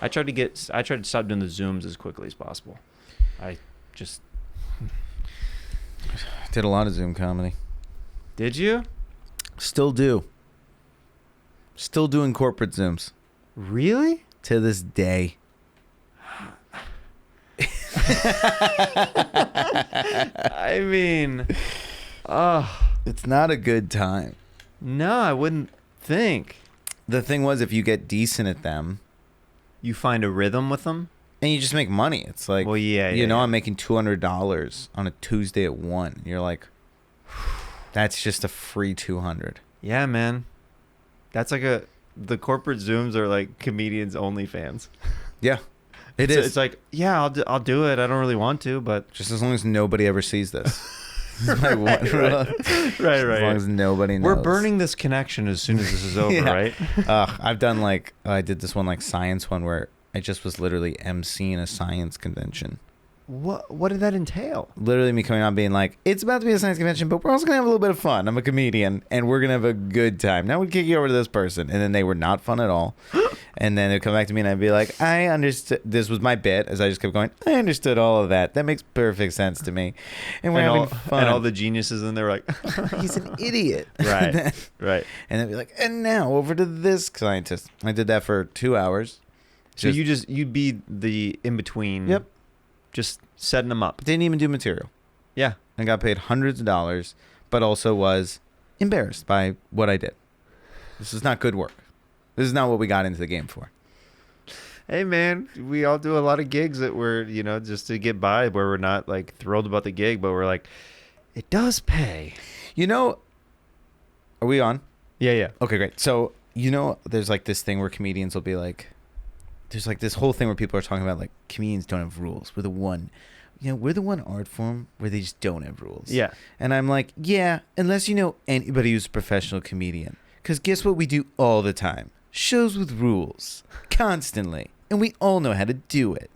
I tried to stop doing the Zooms as quickly as possible. I just did a lot of Zoom comedy. Did you? Still do. Still doing corporate Zooms. Really? To this day. I mean, it's not a good time. No, I wouldn't think. The thing was, if you get decent at them, you find a rhythm with them, and you just make money. It's like, well, yeah, I'm making $200 on a Tuesday at 1. You're like, that's just a free $200. Yeah, man. That's like the corporate Zooms are like comedians only fans. Yeah. It is. It's like, yeah, I'll do it. I don't really want to, but just as long as nobody ever sees this. Right. As long as nobody knows. We're burning this connection as soon as this is over, yeah. right? I've done I did this one science one where I just was literally emceeing a science convention. What did that entail? Literally me coming on being like, it's about to be a science convention, but we're also going to have a little bit of fun. I'm a comedian, and we're going to have a good time. Now we kick you over to this person. And then they were not fun at all. And then they'd come back to me, and I'd be like, I understood. This was my bit, as I just kept going, I understood all of that. That makes perfect sense to me. And we're having fun. And all the geniuses in there were like, he's an idiot. Right, right. And they'd be like, and now over to this scientist. I did that for 2 hours. So you'd be the in-between. Yep. Just setting them up. Didn't even do material. Yeah. I got paid hundreds of dollars, but also was embarrassed by what I did. This is not good work. This is not what we got into the game for. Hey, man, we all do a lot of gigs that we're, just to get by, where we're not, thrilled about the gig, but we're like, it does pay. Are we on? Yeah. Okay, great. So, there's, this thing where comedians will be like, there's this whole thing where people are talking about comedians don't have rules. We're the one art form where they just don't have rules. Yeah. And I'm like, yeah, unless you know anybody who's a professional comedian. Because guess what we do all the time? Shows with rules. Constantly. And we all know how to do it.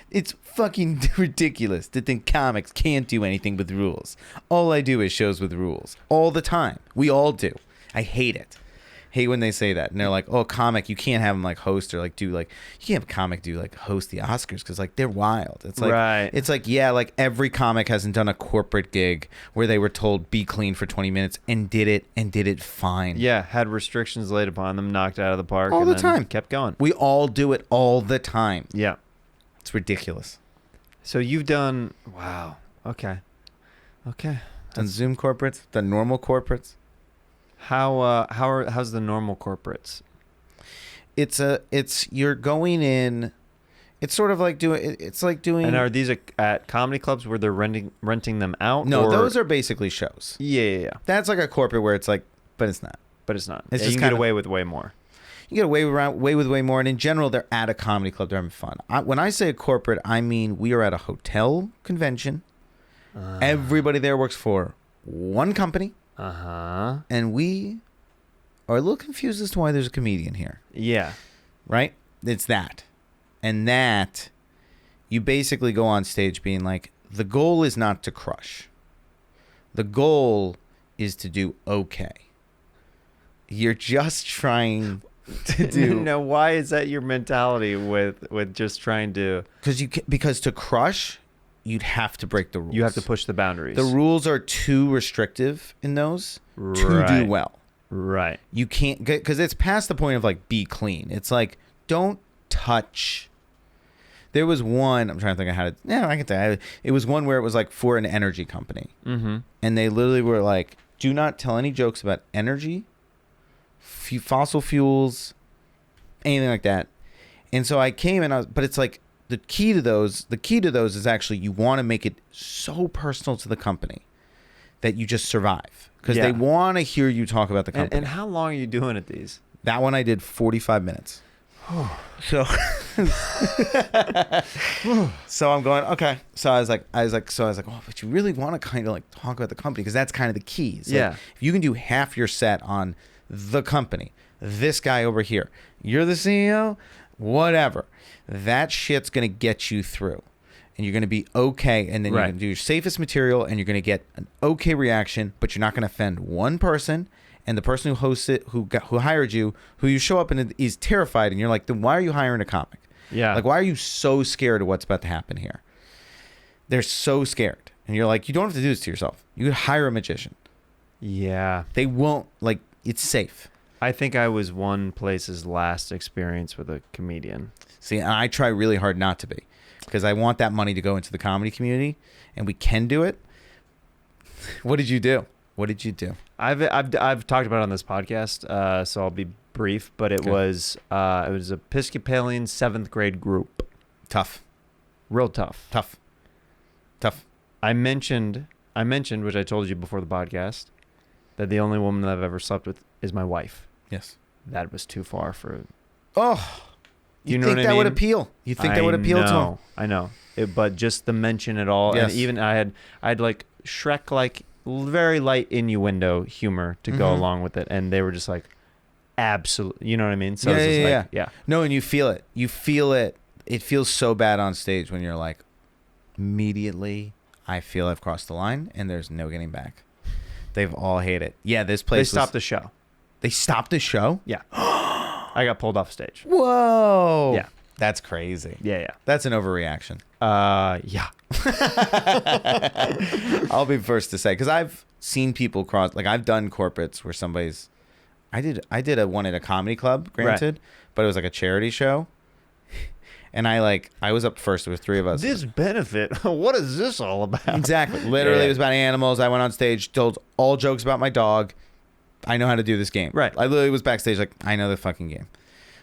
It's fucking ridiculous to think comics can't do anything with rules. All I do is shows with rules. All the time. We all do. I hate it. Hate when they say that, and they're like, "Oh, comic, you can't have them host or do you can't have a comic do host the Oscars because they're wild." It's right. It's every comic hasn't done a corporate gig where they were told be clean for 20 minutes and did it fine. Yeah, had restrictions laid upon them, knocked out of the park all the time, kept going. We all do it all the time. Yeah, it's ridiculous. So you've done wow. Okay. Done Zoom corporates, done normal corporates. How's the normal corporates? You're going in. It's sort of like doing. It's like doing. And are these at comedy clubs where they're renting them out? No, those are basically shows. Yeah. That's like a corporate where it's but it's not. It's just you can get away with way more. You get away with way more, and in general, they're at a comedy club. They're having fun. When I say a corporate, I mean we are at a hotel convention. Everybody there works for one company. And we are a little confused as to why there's a comedian here. Yeah. Right? It's that. And that, you basically go on stage being like, the goal is not to crush. The goal is to do okay. You're just trying to do... No, why is that your mentality with just trying to... Because to crush... You'd have to break the rules. You have to push the boundaries. The rules are too restrictive in those to do well. Right. You can't, because it's past the point of be clean. It's don't touch. There was one, I'm trying to think of how to, I can tell you. It was one where it was for an energy company. Mm-hmm. And they literally were do not tell any jokes about energy, fossil fuels, anything like that. And so I came and but it's the key to those is actually you want to make it so personal to the company that you just survive because they want to hear you talk about the company. And how long are you doing at these? That one I did 45 minutes. So I'm going, okay. So I was like, oh, but you really want to kind of talk about the company because that's kind of the key. So if you can do half your set on the company, this guy over here, you're the CEO, whatever. That shit's going to get you through. And you're going to be okay. And then you're going to do your safest material and you're going to get an okay reaction, but you're not going to offend one person. And the person who hosts it, who hired you, who you show up and is terrified. And you're like, then why are you hiring a comic? Yeah. Like, why are you so scared of what's about to happen here? They're so scared. And you're like, you don't have to do this to yourself. You could hire a magician. Yeah. They won't, like, it's safe. I think I was one place's last experience with a comedian. See, and I try really hard not to be because I want that money to go into the comedy community, and we can do it. What did you do? What did you do? I've talked about it on this podcast, so I'll be brief. But it was Episcopalian 7th grade group. Tough. Real tough. Tough. I mentioned, which I told you before the podcast, that the only woman that I've ever slept with is my wife. Yes. That was too far for. Oh. You know think what that I mean? would appeal? You think that would appeal to him? I know. But just the mention at all, yes. and even I had like Shrek like very light innuendo humor to go along with it, and they were just like, absolutely, you know what I mean? So yeah. No, and you feel it. You feel it. It feels so bad on stage when you're like, immediately, I feel I've crossed the line, and there's no getting back. They've all hated it. Yeah, this place. They stopped the show. They stopped the show? Yeah. I got pulled off stage. Whoa. Yeah. That's crazy. Yeah. That's an overreaction. Yeah. I'll be first to say, because I've seen people cross, like I've done corporates where somebody's, I did a one at a comedy club, granted, but it was like a charity show. And I was up first. There was 3 of us. This benefit, what is this all about? Exactly. Literally, it was about animals. I went on stage, told all jokes about my dog. I know how to do this game. Right. I literally was backstage like, I know the fucking game.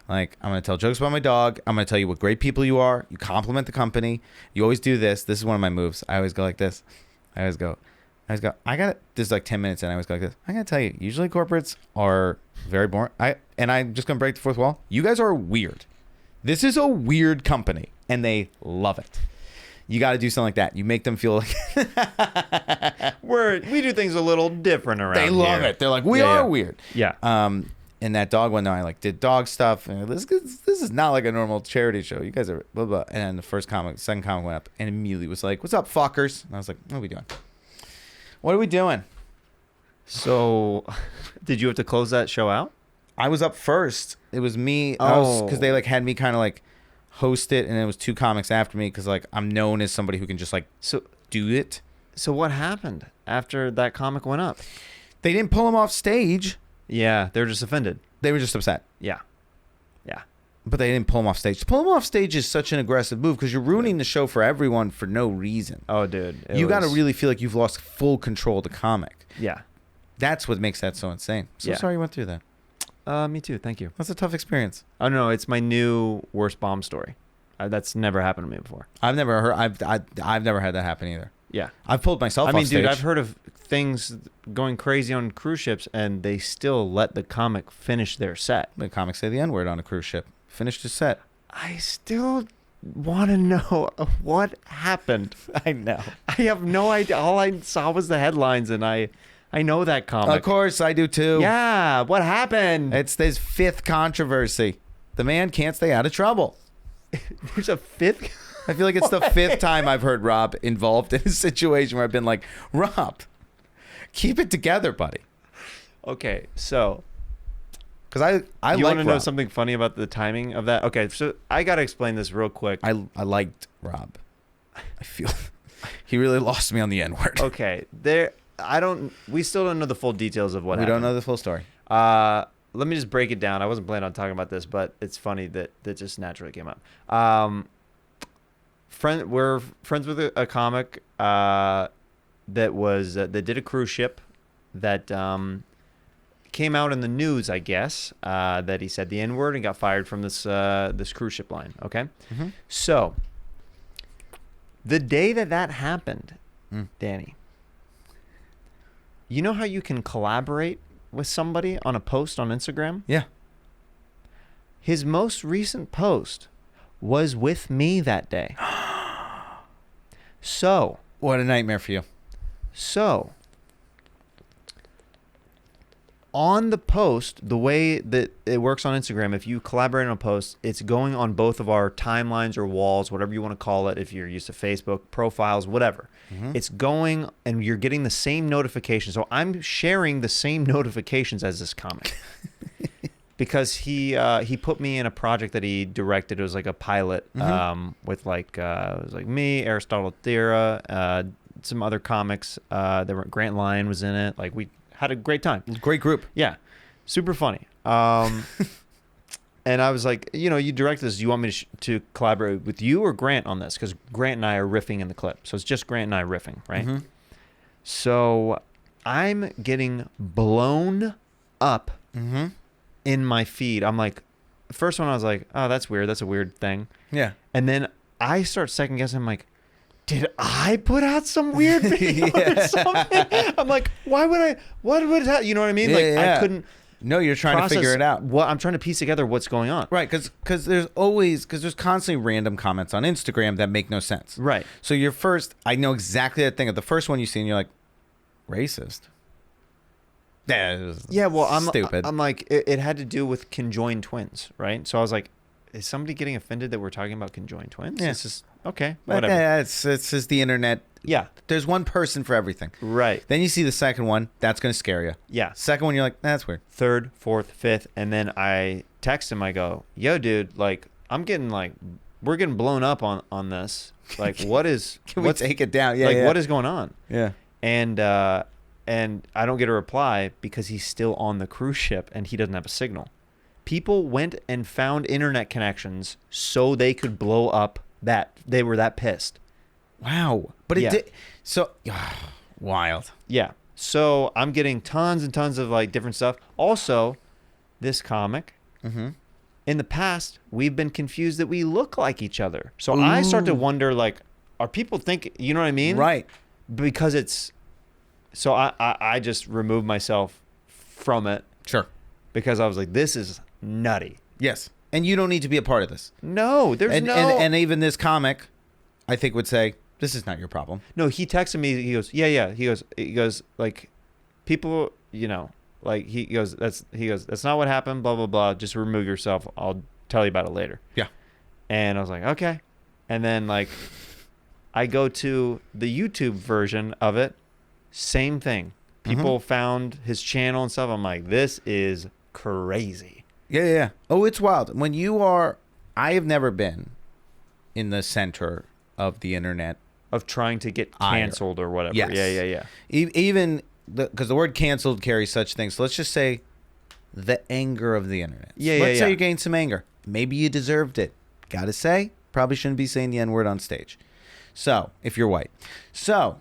Like, I'm going to tell jokes about my dog. I'm going to tell you what great people you are. You compliment the company. You always do this. This is one of my moves. I always go like this. I always go, I got it. This is like 10 minutes, and I always go like this. I got to tell you, usually corporates are very boring. I'm just going to break the fourth wall. You guys are weird. This is a weird company, and they love it. You got to do something like that. You make them feel like we do things a little different around here. They love it. They're like, we are weird. Yeah. And that dog one, I like did dog stuff. And this is not like a normal charity show. You guys are blah blah. And then the second comic went up, and immediately was like, "What's up, fuckers?" And I was like, "What are we doing? What are we doing?" So, did you have to close that show out? I was up first. It was me. Oh, because they like had me kind of like host it, and it was 2 comics after me because like I'm known as somebody who can just like do it. So what happened after that comic went up? They didn't pull him off stage. Yeah, they were just offended. They were just upset. Yeah. But they didn't pull him off stage. To pull him off stage is such an aggressive move because you're ruining the show for everyone for no reason. Oh, dude. You got to really feel like you've lost full control of the comic. Yeah. That's what makes that so insane. Sorry you went through that. Me too. Thank you. That's a tough experience. Oh, no. It's my new worst bomb story. That's never happened to me before. I've never had that happen either. Yeah. I've pulled myself off stage. Dude, I've heard of things going crazy on cruise ships, and they still let the comic finish their set. The comics say the N-word on a cruise ship. Finished his set. I still want to know what happened. I know. I have no idea. All I saw was the headlines, and I know that comic. Of course, I do too. Yeah. What happened? It's this 5th controversy. The man can't stay out of trouble. There's a 5th? I feel like it's the 5th time I've heard Rob involved in a situation where I've been like, Rob, keep it together, buddy. Okay, so... Because I you like want to know something funny about the timing of that? Okay, so I got to explain this real quick. I liked Rob. I feel he really lost me on the N-word. Okay, we still don't know the full details of what happened. We don't know the full story. Let me just break it down. I wasn't planning on talking about this, but it's funny that just naturally came up. We're friends with a comic that did a cruise ship that came out in the news, I guess, that he said the N-word and got fired from this cruise ship line. Okay, So the day that happened, Danny, you know how you can collaborate with somebody on a post on Instagram? Yeah. His most recent post was with me that day. So. What a nightmare for you. So. On the post, the way that it works on Instagram, if you collaborate on a post, it's going on both of our timelines or walls, whatever you want to call it, if you're used to Facebook, profiles, whatever. It's going and you're getting the same notifications. So I'm sharing the same notifications as this comic. because he put me in a project that he directed. It was like a pilot with like it was like me, Aristotle Thera, some other comics. There were Grant Lyon was in it. Like we had a great time. Great group. Yeah, super funny. And I was like, you direct this. Do you want me to collaborate with you or Grant on this? Because Grant and I are riffing in the clip. So it's just Grant and I riffing, right? Mm-hmm. So I'm getting blown up in my feed. I'm like, the first one I was like, oh, that's weird. That's a weird thing. Yeah. And then I start second guessing. I'm like, did I put out some weird video or something? I'm like, what would that? You know what I mean? I couldn't. No, you're trying to figure it out. What I'm trying to piece together what's going on. Right, because there's constantly random comments on Instagram that make no sense. Right. So I know exactly that thing. Of the first one you see, and you're like, racist. Yeah, well, I'm stupid. I'm like, it had to do with conjoined twins, right? So I was like, is somebody getting offended that we're talking about conjoined twins? Yeah. It's just, okay, whatever. Yeah, it's just the internet. Yeah. There's one person for everything. Right. Then you see the second one. That's going to scare you. Yeah. Second one, you're like, that's weird. Third, fourth, fifth. And then I text him. I go, yo, dude, like, we're getting blown up on this. Like, what is... Can we take it down? Yeah, what is going on? Yeah. And I don't get a reply because he's still on the cruise ship and he doesn't have a signal. People went and found internet connections so they could blow up that. They were that pissed. Wow. But it did. So, wild. Yeah. So I'm getting tons and tons of like different stuff. Also, this comic, in the past, we've been confused that we look like each other. So I start to wonder, like, are people thinking, you know what I mean? Right. Because it's, so I just removed myself from it. Sure. Because I was like, this is nutty. Yes. And you don't need to be a part of this. No, there's and, no. And even this comic, I think, would say, this is not your problem. No, he texted me. He goes, yeah. He goes, like, people, like, he goes, that's not what happened, blah, blah, blah. Just remove yourself. I'll tell you about it later. Yeah. And I was like, okay. And then, like, I go to the YouTube version of it. Same thing. People found his channel and stuff. I'm like, this is crazy. Yeah. Oh, it's wild. I have never been in the center of the internet. Of trying to get canceled or whatever. Yes. Yeah. Even, because the word canceled carries such things. So let's just say the anger of the internet. Let's say you gained some anger. Maybe you deserved it. Gotta say, probably shouldn't be saying the N-word on stage. So, if you're white. So,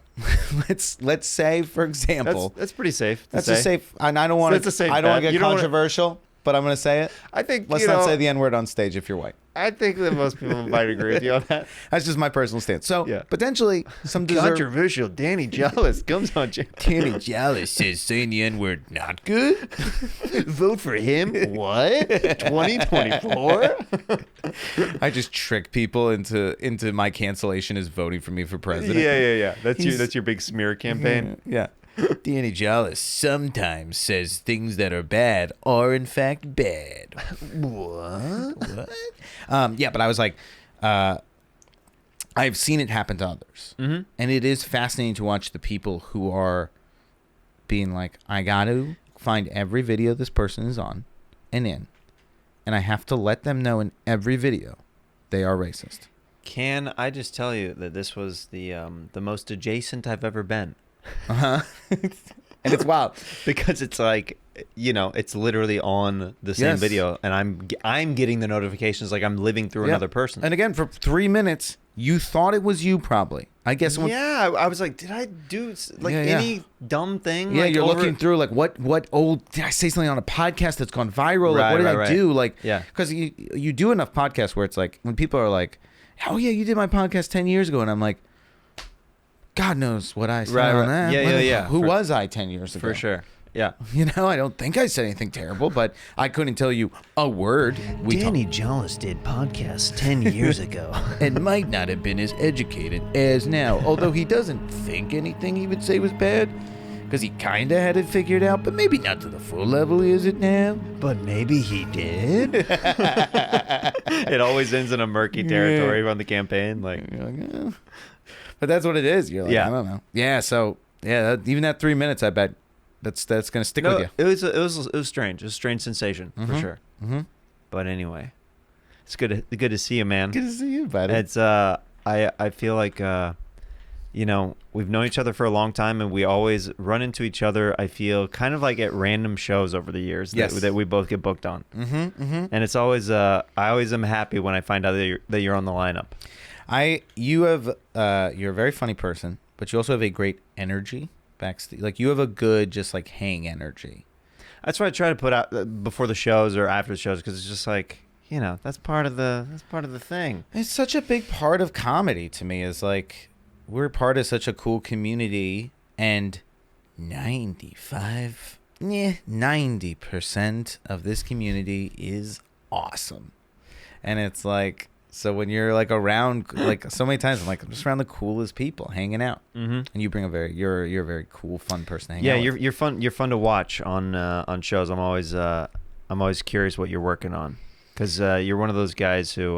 let's say, for example. That's pretty safe. That's a safe, and I don't want to get controversial, but I'm going to say it. I think, let's not say the N-word on stage if you're white. I think that most people might agree with you on that. That's just my personal stance. So, potentially, some controversial. Danny Jolles comes on. Danny Jolles says saying the N-word not good. Vote for him. What? 2024. I just trick people into my cancellation is voting for me for president. Yeah. That's your big smear campaign. Yeah. Danny Jolles sometimes says things that are bad are in fact bad. What? Yeah, but I was like, I've seen it happen to others. And it is fascinating to watch the people who are being like, I got to find every video this person is on and in. And I have to let them know in every video they are racist. Can I just tell you that this was the most adjacent I've ever been? And it's wild because it's like, it's literally on the same video and I'm getting the notifications like I'm living through another person. And again, for 3 minutes you thought it was you, probably. I guess I was like, did I do any dumb thing? Yeah, you're looking through like what old, did I say something on a podcast that's gone viral? Like, what did I do? Like, because you do enough podcasts where it's like when people are like, oh yeah, you did my podcast 10 years ago, and I'm like, God knows what I said on that. Yeah. Who was I 10 years ago? For sure. Yeah. I don't think I said anything terrible, but I couldn't tell you a word. Danny Jolles did podcasts 10 years ago. And might not have been as educated as now, although he doesn't think anything he would say was bad, because he kind of had it figured out, but maybe not to the full level he is it now. But maybe he did. It always ends in a murky territory on the campaign. Like, but that's what it is. You're like, I don't know. Yeah, so, even that 3 minutes, I bet, that's gonna stick with you. It was strange. It was a strange sensation for sure. Mm-hmm. But anyway, it's good to see you, man. Good to see you, buddy. It's I feel like we've known each other for a long time, and we always run into each other. I feel kind of like at random shows over the years that we both get booked on. Mm-hmm. And it's always I always am happy when I find out that you're on the lineup. You're a very funny person, but you also have a great energy backstage. Like you have a good just like hang energy. That's what I try to put out before the shows or after the shows, because it's just like, that's part of the thing. It's such a big part of comedy to me. Is like we're part of such a cool community, and 90% of this community is awesome. And it's like, so when you're like around, like so many times I'm like, I'm just around the coolest people hanging out. Mm-hmm. And you bring you're a very cool, fun person to hang out with. You're fun. You're fun to watch on shows. I'm always curious what you're working on, because you're one of those guys who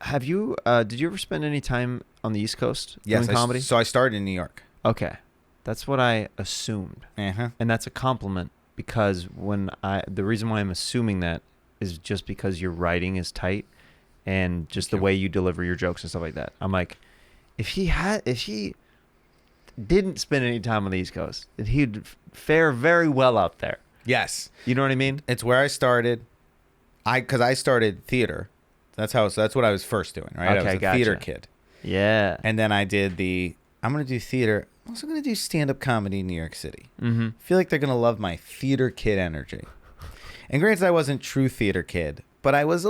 did you ever spend any time on the East Coast doing comedy? So I started in New York. Okay. That's what I assumed. Uh-huh. And that's a compliment, because the reason why I'm assuming that is just because your writing is tight and just the way you deliver your jokes and stuff like that. I'm like, if he didn't spend any time on the East Coast, then he'd fare very well out there. Yes. You know what I mean? It's where I started. Because I started theater. That's what I was first doing, right? Okay, I was a theater kid. Yeah. And then I did I'm going to do theater. I'm also going to do stand-up comedy in New York City. Mm-hmm. I feel like they're going to love my theater kid energy. And granted, I wasn't true theater kid, but I was,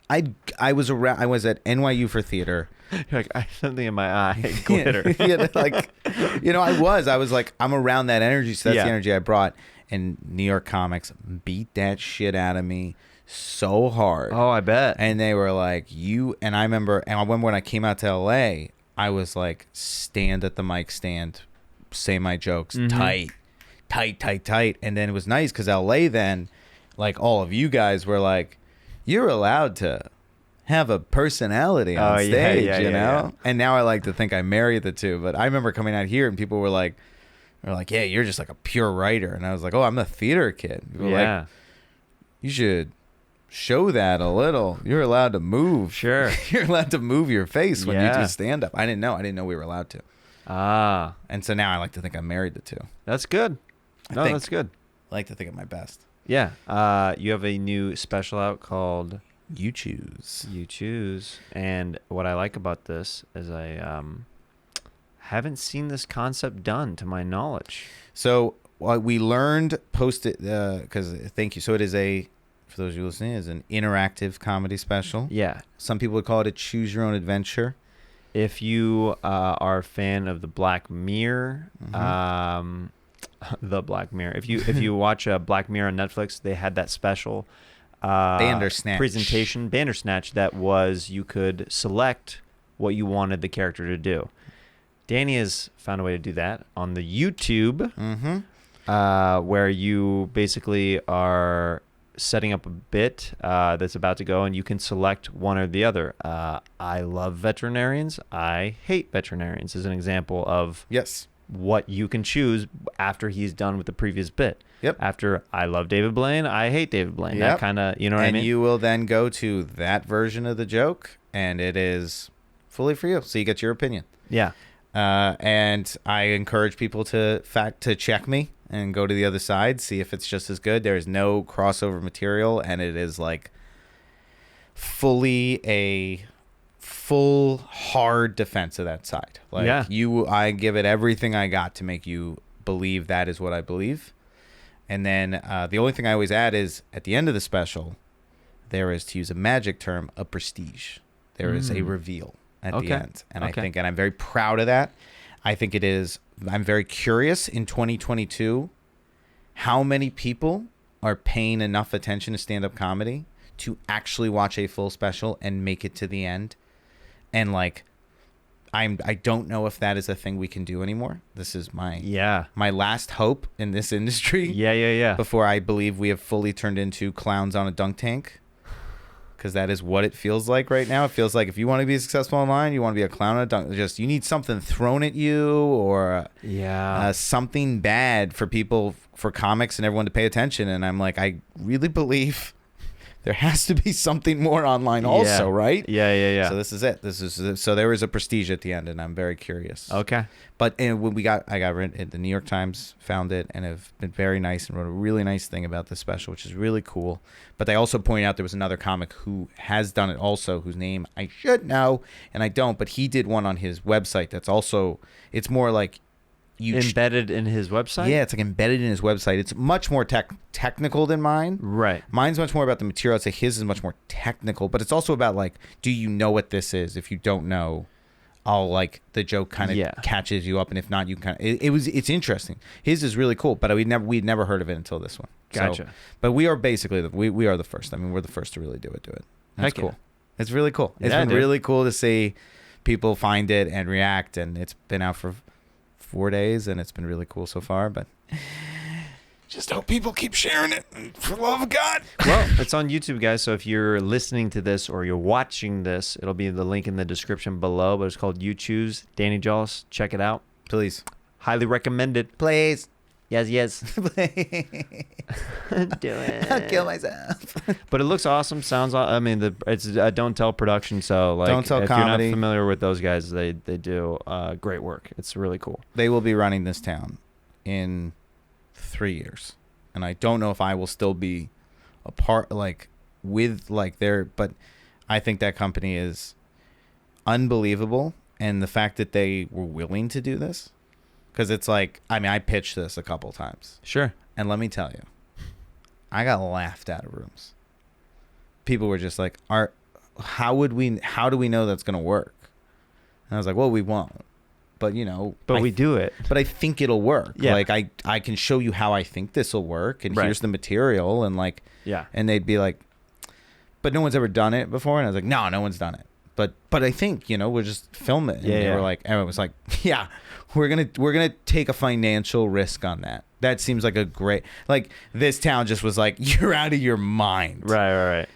I was around. I was at NYU for theater. You're like, I have something in my eye. Glitter. I was like, I'm around that energy, so that's the energy I brought. And New York comics beat that shit out of me so hard. Oh, I bet. And they were like, and I remember when I came out to LA, I was like, stand at the mic stand, say my jokes, tight. And then it was nice because LA then, like all of you guys were like, you're allowed to have a personality on stage, you know? Yeah. And now I like to think I married the two. But I remember coming out here and people were like, yeah, you're just like a pure writer. And I was like, oh, I'm a theater kid. People were like, you should show that a little. You're allowed to move. Sure. You're allowed to move your face when you do stand up. I didn't know we were allowed to. And so now I like to think I married the two. That's good. That's good. I like to think I'm my best. Yeah. You have a new special out called You Choose. You Choose. And what I like about this is I haven't seen this concept done to my knowledge. So we learned because thank you. So it is for those of you listening, is an interactive comedy special. Yeah. Some people would call it a choose your own adventure. If you are a fan of the Black Mirror, the Black Mirror. If you watch Black Mirror on Netflix, they had that special presentation, Bandersnatch, that was you could select what you wanted the character to do. Danny has found a way to do that on the YouTube, where you basically are setting up a bit that's about to go, and you can select one or the other. I love veterinarians. I hate veterinarians is an example of what you can choose after he's done with the previous bit. Yep. After I love David Blaine, I hate David Blaine. That kind of, you know what I mean? And you will then go to that version of the joke, and it is fully for you. So you get your opinion. Yeah. And I encourage people to check me and go to the other side, see if it's just as good. There is no crossover material, and it is like fully a full hard defense of that side. Like I give it everything I got to make you believe that is what I believe. And then the only thing I always add is at the end of the special, there is, to use a magic term, a prestige. There is a reveal at the end. And I think, and I'm very proud of that. I think it is, I'm very curious in 2022, how many people are paying enough attention to stand-up comedy to actually watch a full special and make it to the end. And like, I don't know if that is a thing we can do anymore. This is my last hope in this industry. Before I believe we have fully turned into clowns on a dunk tank. because that is what it feels like right now. It feels like if you want to be successful online, you want to be a clown, you need something thrown at you or something bad for comics and everyone to pay attention. And I'm like, I really believe there has to be something more online also, right? Yeah. So this is it. So there is a prestige at the end, and I'm very curious. Okay. But when I got it, the New York Times found it and have been very nice and wrote a really nice thing about the special, which is really cool. But they also pointed out there was another comic who has done it also, whose name I should know, and I don't. But he did one on his website that's also, it's more like, embedded in his website? Yeah, it's like embedded in his website. It's much more technical than mine. Right. Mine's much more about the material. I'd say his is much more technical, but it's also about like, do you know what this is? If you don't know, the joke kind of catches you up, and if not, you kind of it's interesting. His is really cool, but we'd never heard of it until this one. Gotcha. So, but we are basically we are the first. I mean, we're the first to really do it. That's cool. It's really cool. It's been really cool to see people find it and react, and it's been out for 4 days, and it's been really cool so far. But just hope people keep sharing it, for the love of God. Well, it's on YouTube, guys. So if you're listening to this or you're watching this, it'll be the link in the description below. But it's called You Choose. Danny Jolles. Check it out. Please. Highly recommended. Please. Yes. Do it. I'll kill myself. But it looks awesome. Sounds. I mean, it's a Don't Tell production. So like, Don't Tell if comedy. you're not familiar with those guys, they do great work. It's really cool. They will be running this town in 3 years, and I don't know if I will still be a part but I think that company is unbelievable, and the fact that they were willing to do this, because it's like, I mean, I pitched this a couple times. Sure. And let me tell you, I got laughed out of rooms. People were just like, how do we know that's going to work? And I was like, well, we won't. But, we do it. But I think it'll work. Yeah. Like, I can show you how I think this will work, and here's the material, and like, and they'd be like, but no one's ever done it before. And I was like, no one's done it. But I think, we'll just film it. And they were like, everyone was like, yeah, we're gonna take a financial risk on that. That seems like a great, like, this town just was like, you're out of your mind. Right.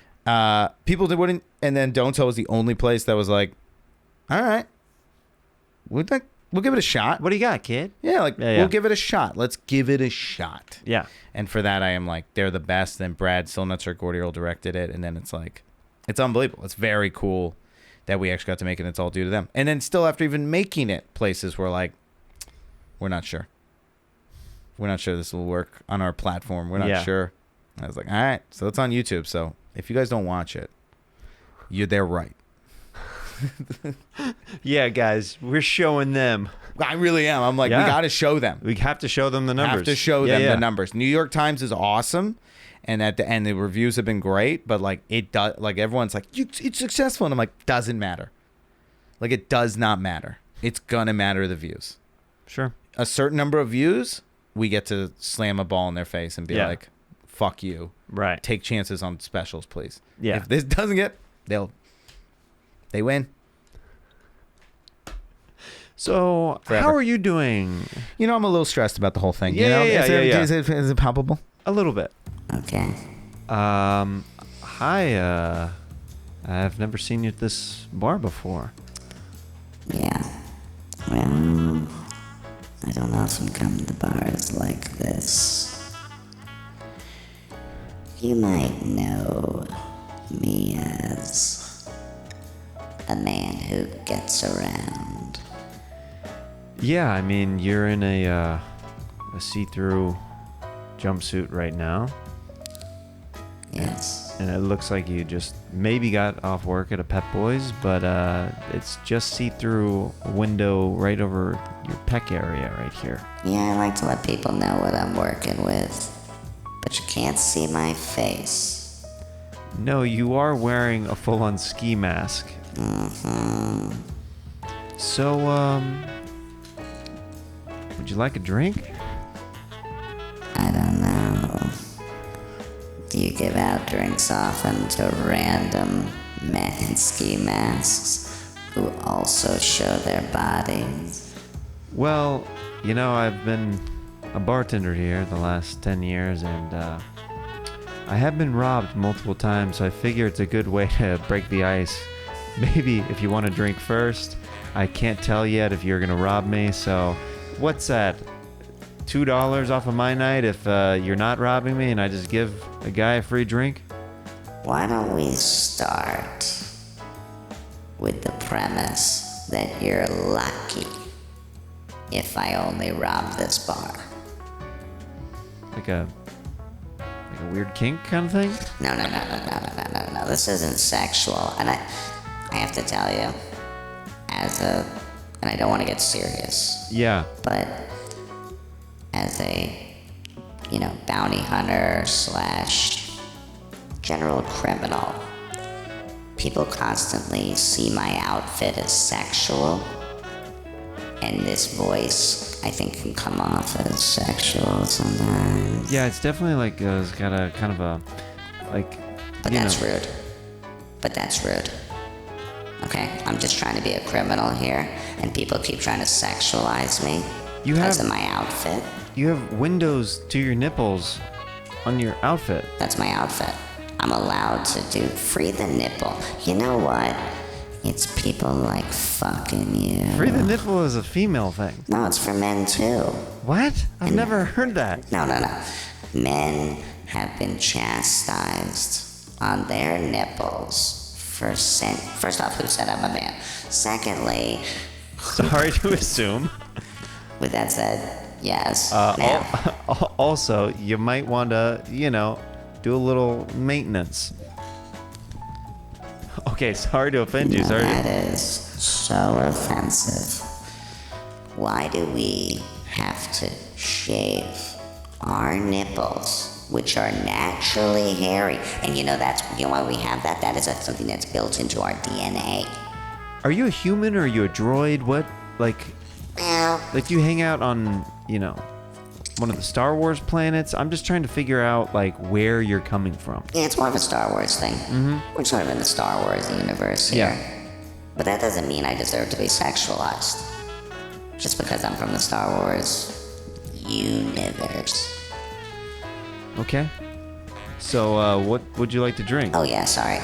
People that wouldn't, and then Don't Tell was the only place that was like, all right, we'll give it a shot. What do you got, kid? Yeah, we'll give it a shot. Let's give it a shot. Yeah. And for that, I am like, they're the best. Then Brad Stillnuts directed it, and then it's like, it's unbelievable. It's very cool that we actually got to make it, and it's all due to them. And then still, after even making it, places were like, we're not sure. We're not sure this will work on our platform. We're not sure. And I was like, all right, so it's on YouTube. So if you guys don't watch it, they're right. Yeah, guys, we're showing them. I really am. I'm like, we got to show them. We have to show them the numbers. Have to show them the numbers. New York Times is awesome, and at the end, the reviews have been great. But like, it does. Like, everyone's like, it's successful, and I'm like, doesn't matter. Like, it does not matter. It's gonna matter the views. Sure. A certain number of views, we get to slam a ball in their face and be like, fuck you. Right. Take chances on specials, please. Yeah. If this doesn't get, they win. So, Forever. How are you doing? I'm a little stressed about the whole thing. Yeah. Is it palpable? A little bit. Okay. Hi. I've never seen you at this bar before. Yeah. Well, I don't often come to bars like this. You might know me as a man who gets around. Yeah, I mean, you're in a see-through jumpsuit right now. Yes. And it looks like you just maybe got off work at a Pep Boys, but it's just see-through window right over your pec area right here. Yeah, I like to let people know what I'm working with. But you can't see my face. No, you are wearing a full-on ski mask. Mm-hmm. So, would you like a drink? I don't know. Do you give out drinks often to random men in ski masks who also show their bodies? Well, I've been a bartender here the last 10 years, and I have been robbed multiple times, so I figure it's a good way to break the ice. Maybe if you want to drink first. I can't tell yet if you're going to rob me, so what's that? $2 off of my night if you're not robbing me and I just give a guy a free drink? Why don't we start with the premise that you're lucky if I only rob this bar? Like a weird kink kind of thing? No. This isn't sexual. And I have to tell you, and I don't want to get serious, Yeah. but as a, bounty hunter / general criminal, people constantly see my outfit as sexual, and this voice, I think, can come off as sexual sometimes. Yeah, it's definitely like it's got a kind of a like. But that's rude. Okay, I'm just trying to be a criminal here, and people keep trying to sexualize me because of my outfit. You have windows to your nipples on your outfit. That's my outfit. I'm allowed to do free the nipple. You know what? It's people like fucking you. Free the nipple is a female thing. No, it's for men too. What? I've never heard that. No. Men have been chastised on their nipples for First off, who said I'm a man? Secondly, Sorry to assume. with that said, yes. Also, you might want to, do a little maintenance. Okay, sorry to offend you. Sorry. That is so offensive. Why do we have to shave our nipples, which are naturally hairy? And why we have that? That is something that's built into our DNA. Are you a human or are you a droid? What, like do you hang out on, one of the Star Wars planets? I'm just trying to figure out, where you're coming from. Yeah, it's more of a Star Wars thing. Mm-hmm. We're sort of in the Star Wars universe here. Yeah. But that doesn't mean I deserve to be sexualized. Just because I'm from the Star Wars universe. Okay. So, what would you like to drink? Oh, yeah, sorry.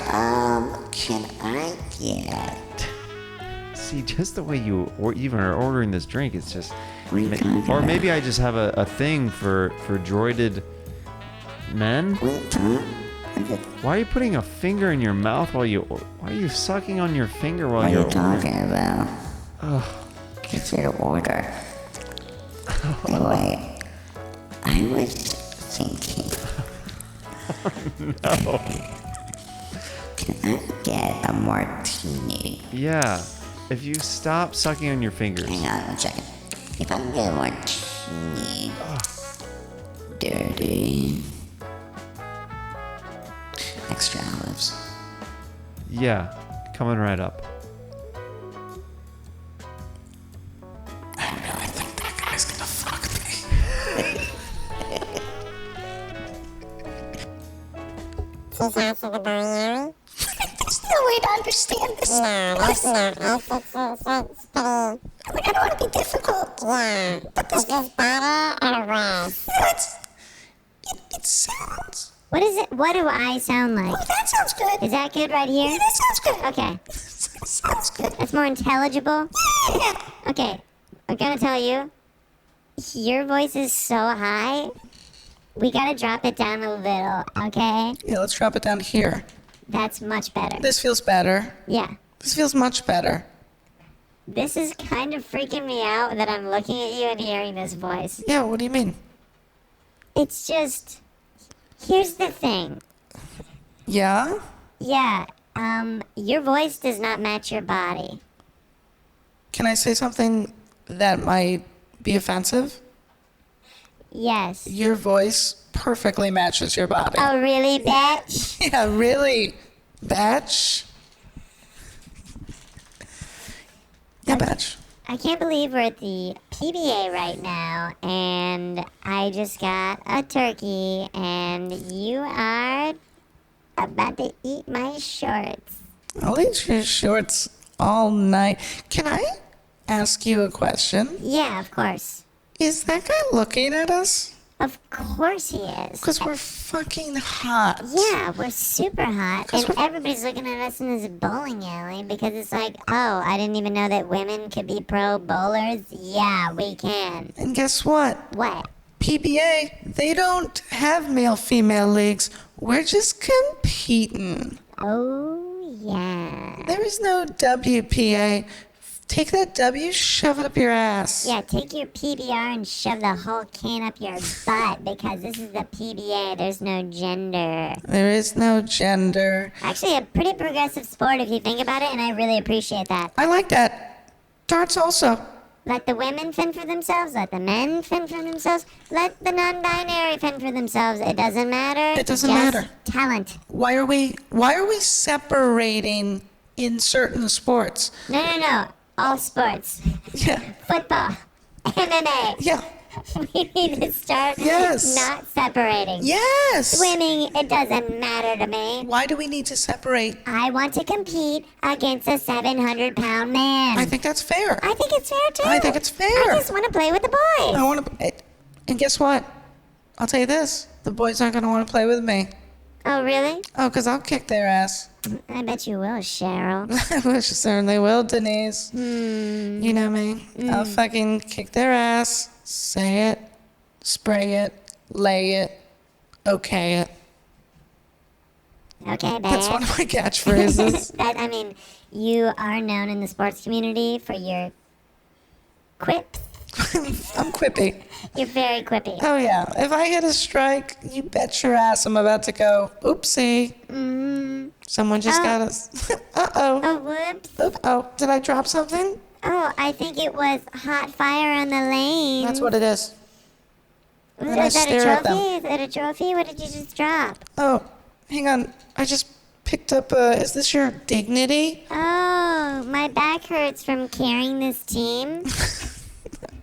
Can I get... See, just the way you even are ordering this drink, it's just... We talking Or maybe I just have a thing for droided men? Why are you putting a finger in your mouth why are you sucking on your finger while What are you're... you talking about? Ugh. It's your order. Anyway, I was thinking... No. Can I get a martini? Yeah. If you stop sucking on your fingers. Hang on 1 second. If I can get a martini... Dirty... Extra olives. Yeah. Coming right up. I really think that guy's gonna fuck me. She's asking to buy you? There's no way to understand this. No, that's not. It's pretty... I don't want to be difficult. Yeah. But this... Is this better or worse? It sounds... What is it? What do I sound like? Oh, that sounds good. Is that good right here? Yeah, that sounds good. Okay. Sounds good. That's more intelligible? Yeah. Okay. I'm gonna tell you, your voice is so high, we gotta drop it down a little, okay? Yeah, let's drop it down here. That's much better. This feels better. Yeah. This feels much better. This is kind of freaking me out that I'm looking at you and hearing this voice. Yeah, what do you mean? It's just... Here's the thing. Yeah? Yeah, your voice does not match your body. Can I say something that might be offensive? Yes. Your voice perfectly matches your body. Oh, really, bitch? Yeah, really. Batch? Yeah, batch. I can't believe we're at the PBA right now, and I just got a turkey, and you are about to eat my shorts. I'll eat your shorts all night. Can I ask you a question? Yeah, of course. Is that guy looking at us? Of course he is. Because we're fucking hot. Yeah, we're super hot, and everybody's looking at us in this bowling alley because it's like, oh, I didn't even know that women could be pro bowlers. Yeah, we can. And guess what? What? PBA, they don't have male-female leagues. We're just competing. Oh, yeah. There is no WPA. Take that W, shove it up your ass. Yeah, take your PBR and shove the whole can up your butt because this is the PBA. There's no gender. There is no gender. Actually, a pretty progressive sport if you think about it, and I really appreciate that. I like that. Darts also. Let the women fend for themselves. Let the men fend for themselves. Let the non-binary fend for themselves. It doesn't matter. It doesn't Just matter. Talent. Why are we separating in certain sports? No. All sports. Yeah. Football. MMA. Yeah. We need to start Yes. not separating. Yes. Swimming, it doesn't matter to me. Why do we need to separate? I want to compete against a 700-pound man. I think that's fair. I think it's fair, too. I think it's fair. I just want to play with the boys. I want to. And guess what? I'll tell you this: the boys aren't gonna want to play with me. Oh, really? Oh, because I'll kick their ass. I bet you will, Cheryl. I wish certainly will, Denise. You know me. I'll fucking kick their ass, say it, spray it, lay it, okay it. Okay, babe. That's one of my catchphrases. You are known in the sports community for your quips. I'm quippy. You're very quippy. Oh, yeah. If I hit a strike, you bet your ass I'm about to go, oopsie. Someone just got us. Uh-oh. Oh, whoops. Oh, did I drop something? Oh, I think it was hot fire on the lane. That's what it is. Is And I that a stare at them. trophy? Is that a trophy? What did you just drop? Oh, hang on. I just picked up is this your dignity? Oh, my back hurts from carrying this team.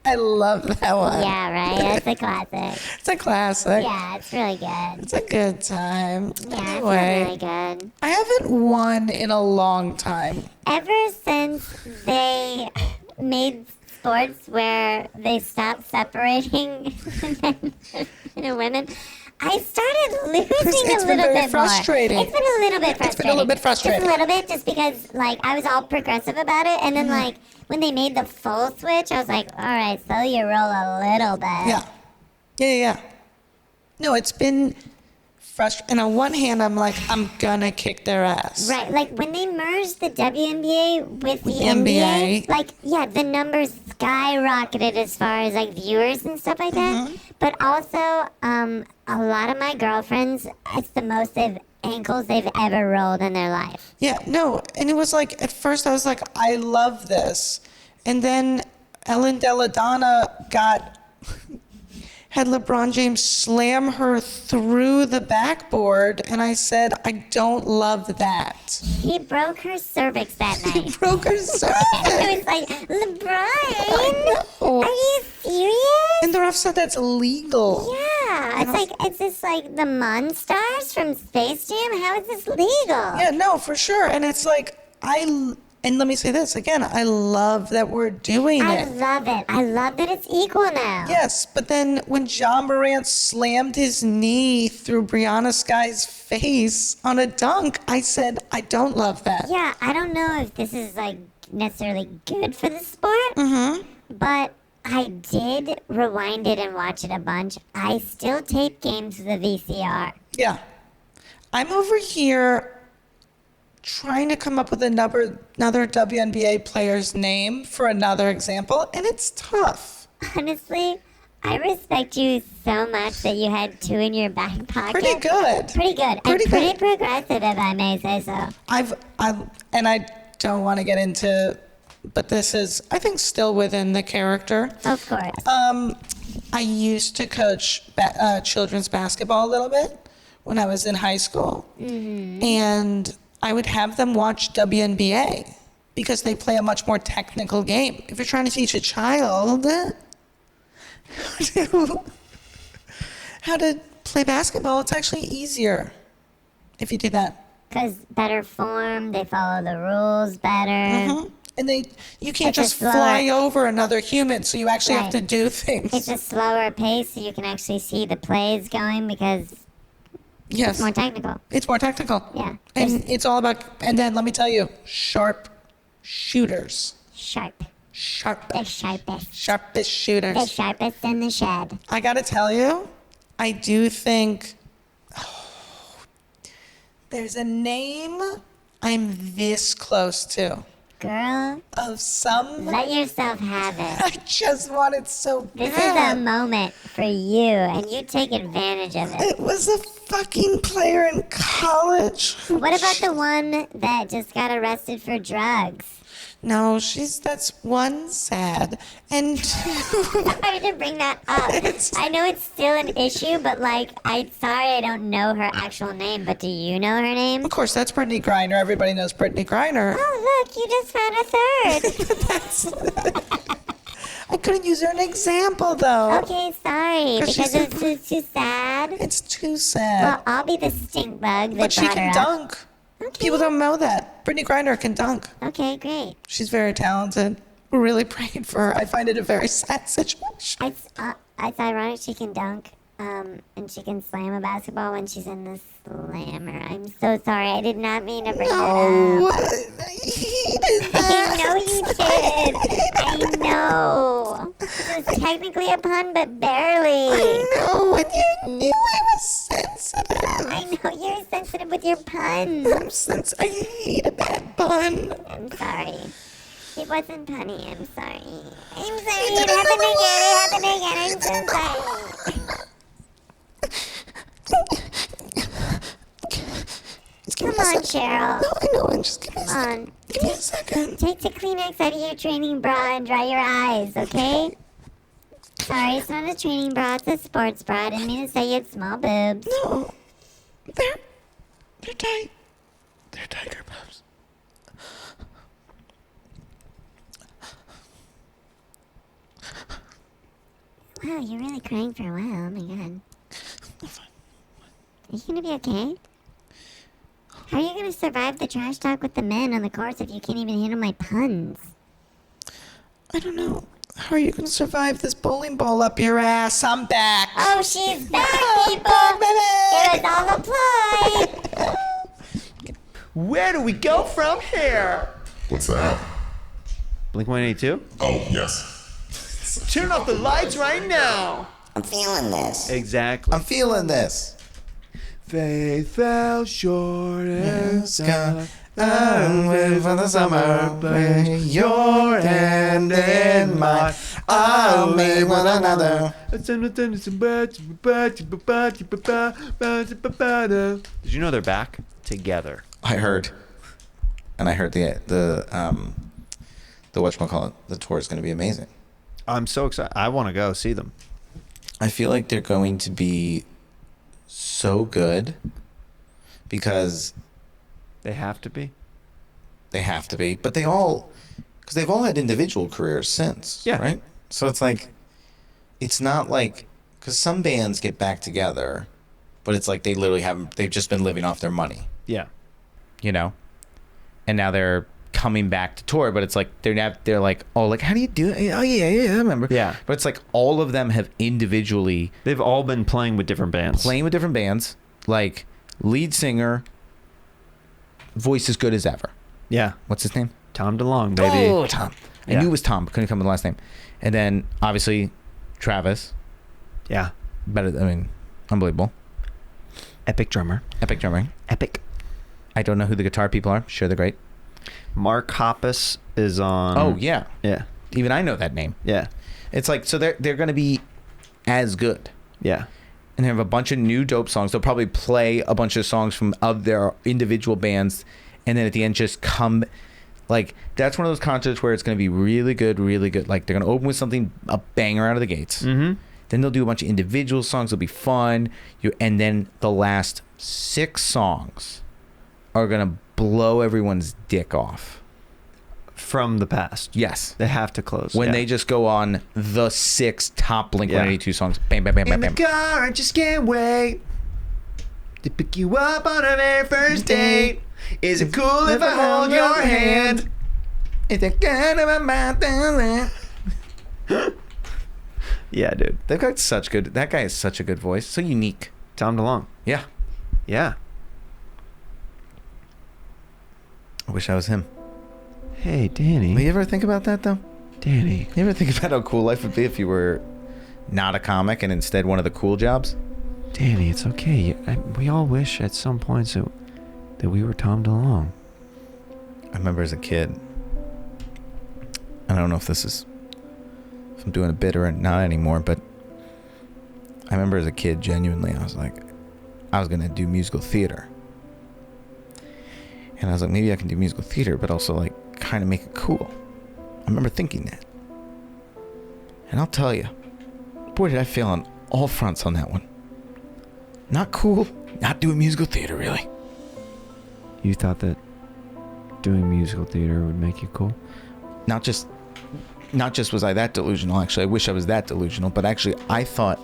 I love that one. Yeah, right? That's a classic. It's a classic. Yeah, it's really good. It's a good time. Yeah, Anyway, it's really good. I haven't won in a long time. Ever since they made sports where they stopped separating men and women, I started losing It's a been little very bit frustrating. more. It's been a little bit frustrating. It's been a little bit frustrating. Just a little bit, just because I was all progressive about it, and then when they made the full switch, I was like, all right, so you roll a little bit. Yeah. No, it's been frustrating. And on one hand, I'm like, I'm gonna kick their ass. Right, like when they merged the WNBA with the NBA. NBA, the numbers skyrocketed as far as viewers and stuff like that. But also, a lot of my girlfriends, it's the most ankles they've ever rolled in their life. Yeah, no, and it was like, at first I was like, I love this. And then Ellen Deladonna had LeBron James slam her through the backboard, and I said, I don't love that. He broke her cervix that He night. broke her cervix. It was like, LeBron, are you serious? And the ref said that's illegal. Yeah, it's just like the Monstars from Space Jam. How is this legal? Yeah, no, for sure. And it's like, and let me say this again, I love that we're doing I it. love it. I love that it's equal now. Yes, but then when John Morant slammed his knee through Brianna Sky's face on a dunk, I said, I don't love that. Yeah, I don't know if this is necessarily good for the sport, but I did rewind it and watch it a bunch. I still tape games with a VCR. Yeah. I'm over here trying to come up with another WNBA player's name for another example, and it's tough. Honestly, I respect you so much that you had two in your back pocket. Pretty good. Pretty good. Pretty and good. pretty progressive, if I may say so. I don't want to get into, but this is, I think, still within the character. Of course. I used to coach children's basketball a little bit when I was in high school. And I would have them watch WNBA because they play a much more technical game. If you're trying to teach a child how to play basketball, it's actually easier if you do that. Because better form, they follow the rules better. And you can't It's a just slower- fly over another human, so you actually have to Right. do things. It's a slower pace, so you can actually see the plays going because Yes. it's more technical. It's more technical. Yeah. And it's all about, and then let me tell you, sharp shooters. Sharp. Sharp. The sharpest. Sharpest The shooters. sharpest in the shed. I gotta tell you, I do think there's a name I'm this close to. Girl, Of some. let yourself have it. I just want it so This is a bad. moment for you, and you take advantage of it. It was a fucking player in college. What about the one that just got arrested for drugs? No, that's one sad. And two, Sorry to bring that up. I know it's still an issue, but I'm sorry I don't know her actual name, but do you know her name? of course, that's Brittany Griner. Everybody knows Brittany Griner. Oh, look, you just found a third. I couldn't use her an example, though. Okay, sorry, 'Cause because she's it's too sad. It's too sad. Well, I'll be the stink bug that but she brought her can up. dunk. Okay. People don't know that. Brittany Griner can dunk. Okay, great. She's very talented. We're really praying for her. I find it a very sad situation. It's ironic she can dunk, and she can slam a basketball when she's in the slammer. I'm so sorry. I did not mean to bring Oh, that up. he did I that. know you did. I know. This is technically a pun, but barely. No, and you knew I was sensitive. I know you're sensitive with your puns. I hate a bad pun. I'm sorry. It wasn't punny. I'm sorry. I'm sorry. It happened again. I'm so sorry. Come on, Cheryl. No, I know. And just give me a Come second. on. Give me a second. Take the Kleenex out of your training bra and dry your eyes, okay? Sorry, it's not a training bra. It's a sports bra. I didn't mean to say you had small boobs. No, they're tight. They're tiger boobs. Wow, you're really crying for a while. Oh my god. Are you gonna be okay? How are you gonna survive the trash talk with the men on the course if you can't even handle my puns? I don't know. How are you gonna survive this bowling ball up your ass? I'm back. Oh, she's back, people! back, It was all a ploy! Where do we go from here? What's that? Blink-182? Oh, yes. Turn off the lights right now. I'm feeling this. Exactly. I'm feeling this. Faith fell short and I'm waiting for the summer. Play your hand in mine. I'll make one another. Did you know they're back together? I heard, and I heard the whatchamacallit, the tour is going to be amazing. I'm so excited. I want to go see them. I feel like they're going to be so good because They have to be. they have to be, but because they've all had individual careers since, Yeah. right? So it's like, it's not like, because some bands get back together, but it's like they've just been living off their money, Yeah. you know, and now they're coming back to tour, but it's like they're like, oh, like, how do you do it? Oh yeah, I remember. Yeah. But it's like all of them have individually They've all been playing with different bands. playing with different bands, like lead singer, voice as good as ever. Yeah. What's his name? Tom DeLonge, baby. Oh, Tom. I Yeah. knew it was Tom, but couldn't come with the last name. And then obviously Travis. Yeah. Unbelievable. Epic drummer. Epic drumming. Epic. I don't know who the guitar people are. Sure, they're great. Mark Hoppus is on. Oh yeah, Yeah. even I know that name. Yeah. It's like, so they're going to be as good. Yeah. And they have a bunch of new dope songs. They'll probably play a bunch of songs of their individual bands, and then at the end just come. Like, that's one of those concerts where it's going to be really good, really good. Like, they're going to open with something, a banger out of the gates. Mm-hmm. Then they'll do a bunch of individual songs. It'll be fun. And then the last 6 songs are going to blow everyone's dick off. From the past. Yes. They have to close. When yeah. they just go on the 6 top Blink-182 songs. Bam, bam, bam, In bam, the bam. car, I just can't wait to pick you up on our very first date. Is it cool if I hold your hand? Yeah, dude. They've got such good. That guy has such a good voice. So unique. Tom DeLonge. Yeah. Yeah. I wish I was him. Hey, Danny. You ever think about that though? Danny. You ever think about how cool life would be if you were not a comic and instead one of the cool jobs? Danny, it's okay. We all wish at some points that we were Tom DeLonge. I remember as a kid. I don't know if I'm doing a bit or not anymore, but I remember as a kid, genuinely, I was going to do musical theater. And I was like, maybe I can do musical theater, but also like kind of make it cool. I remember thinking that. And I'll tell you, boy, did I fail on all fronts on that one. Not cool, not doing musical theater, really. You thought that doing musical theater would make you cool? Not just was I that delusional, actually. I wish I was that delusional, but actually I thought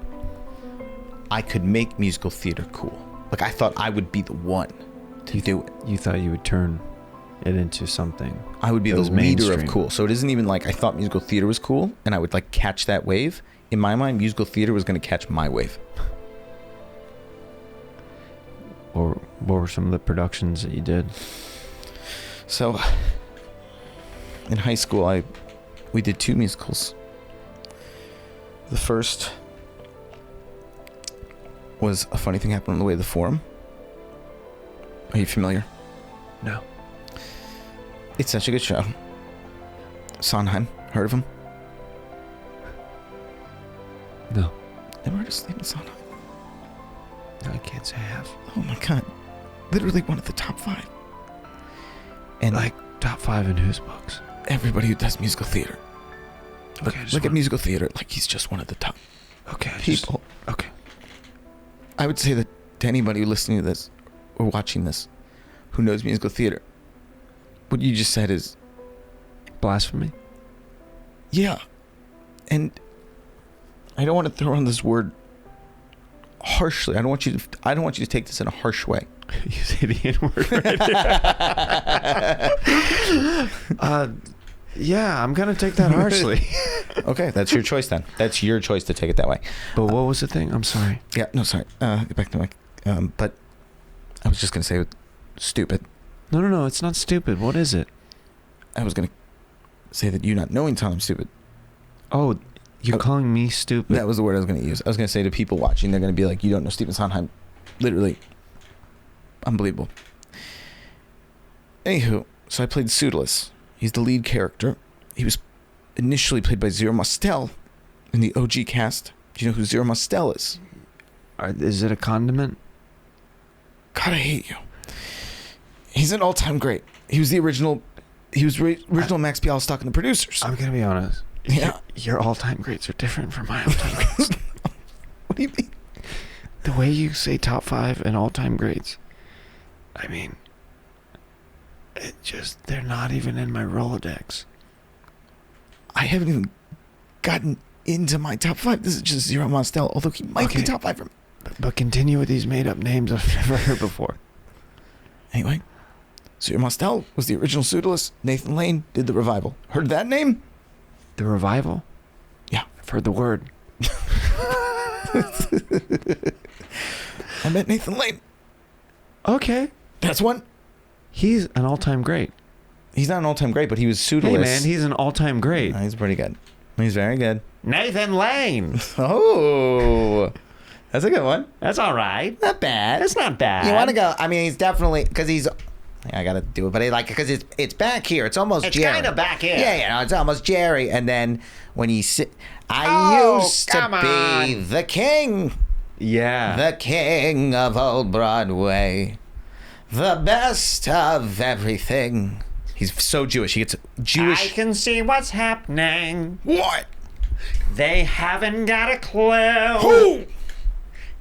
I could make musical theater cool. Like, I thought I would be the one to do it. You thought you would turn it into something. I would be the leader mainstream. of cool. So it isn't even like I thought musical theater was cool and I would like catch that wave. In my mind, musical theater was going to catch my wave. Or what were some of the productions that you did? So in high school, we did 2 musicals. The first was A Funny Thing Happened on the Way to the Forum. Are you familiar? No. It's such a good show. Sondheim, heard of him? No. Never heard of Stephen Sondheim? No, I can't say I have. Oh my god. Literally one of the top 5. And Like, top 5 in whose books? everybody who does musical theater. Okay, Look at musical theater like he's just one of the top Okay. people. Okay. I would say that to anybody listening to this or watching this who knows musical theater, what you just said is, Blasphemy? yeah. And I don't want to throw on this word harshly. I don't want you to take this in a harsh way. You say the N-word right there. Yeah, I'm going to take that harshly. Okay, that's your choice then. That's your choice to take it that way. But what was the thing? I'm sorry. Yeah, no, sorry. Get back to my... but I was just going to say stupid. No, it's not stupid. What is it? I was going to say that you not knowing Tom's stupid. Oh, you're calling me stupid? That was the word I was going to use. I was going to say to people watching, they're going to be like, you don't know Stephen Sondheim. Literally. Unbelievable. Anywho, so I played Pseudolus. He's the lead character. He was initially played by Zero Mostel in the OG cast. Do you know who Zero Mostel is? Is it a condiment? God, I hate you. He's an all-time great. He was the original... He was original Max Bialystock and the producers. I'm going to be honest. Yeah. Your all-time greats are different from my all-time greats. What do you mean? The way you say top 5 and all-time greats, I mean, they're not even in my Rolodex. I haven't even gotten into my top 5. This is just Zero Mostel, although he might be top 5 for me. But continue with these made-up names I've never heard before. Anyway, Zero Mostel was the original Pseudolus. Nathan Lane did the revival. Heard that name? The revival? Yeah. I've heard the word. I met Nathan Lane. Okay. That's one. He's an all-time great. He's not an all-time great, but he was Pseudolus. Hey, man, he's an all-time great. He's pretty good. He's very good. Nathan Lane. Oh, that's a good one. That's all right. Not bad. That's not bad. You want to go? I mean, he's definitely because he's. I gotta do it, but because it's back here. It's almost. It's Jerry. kind of back here. Yeah, it's almost Jerry. And then when you sit, I used to be the king. Yeah. The king of old Broadway. The best of everything. He's so Jewish. He gets Jewish. I can see what's happening. What? They haven't got a clue. Who?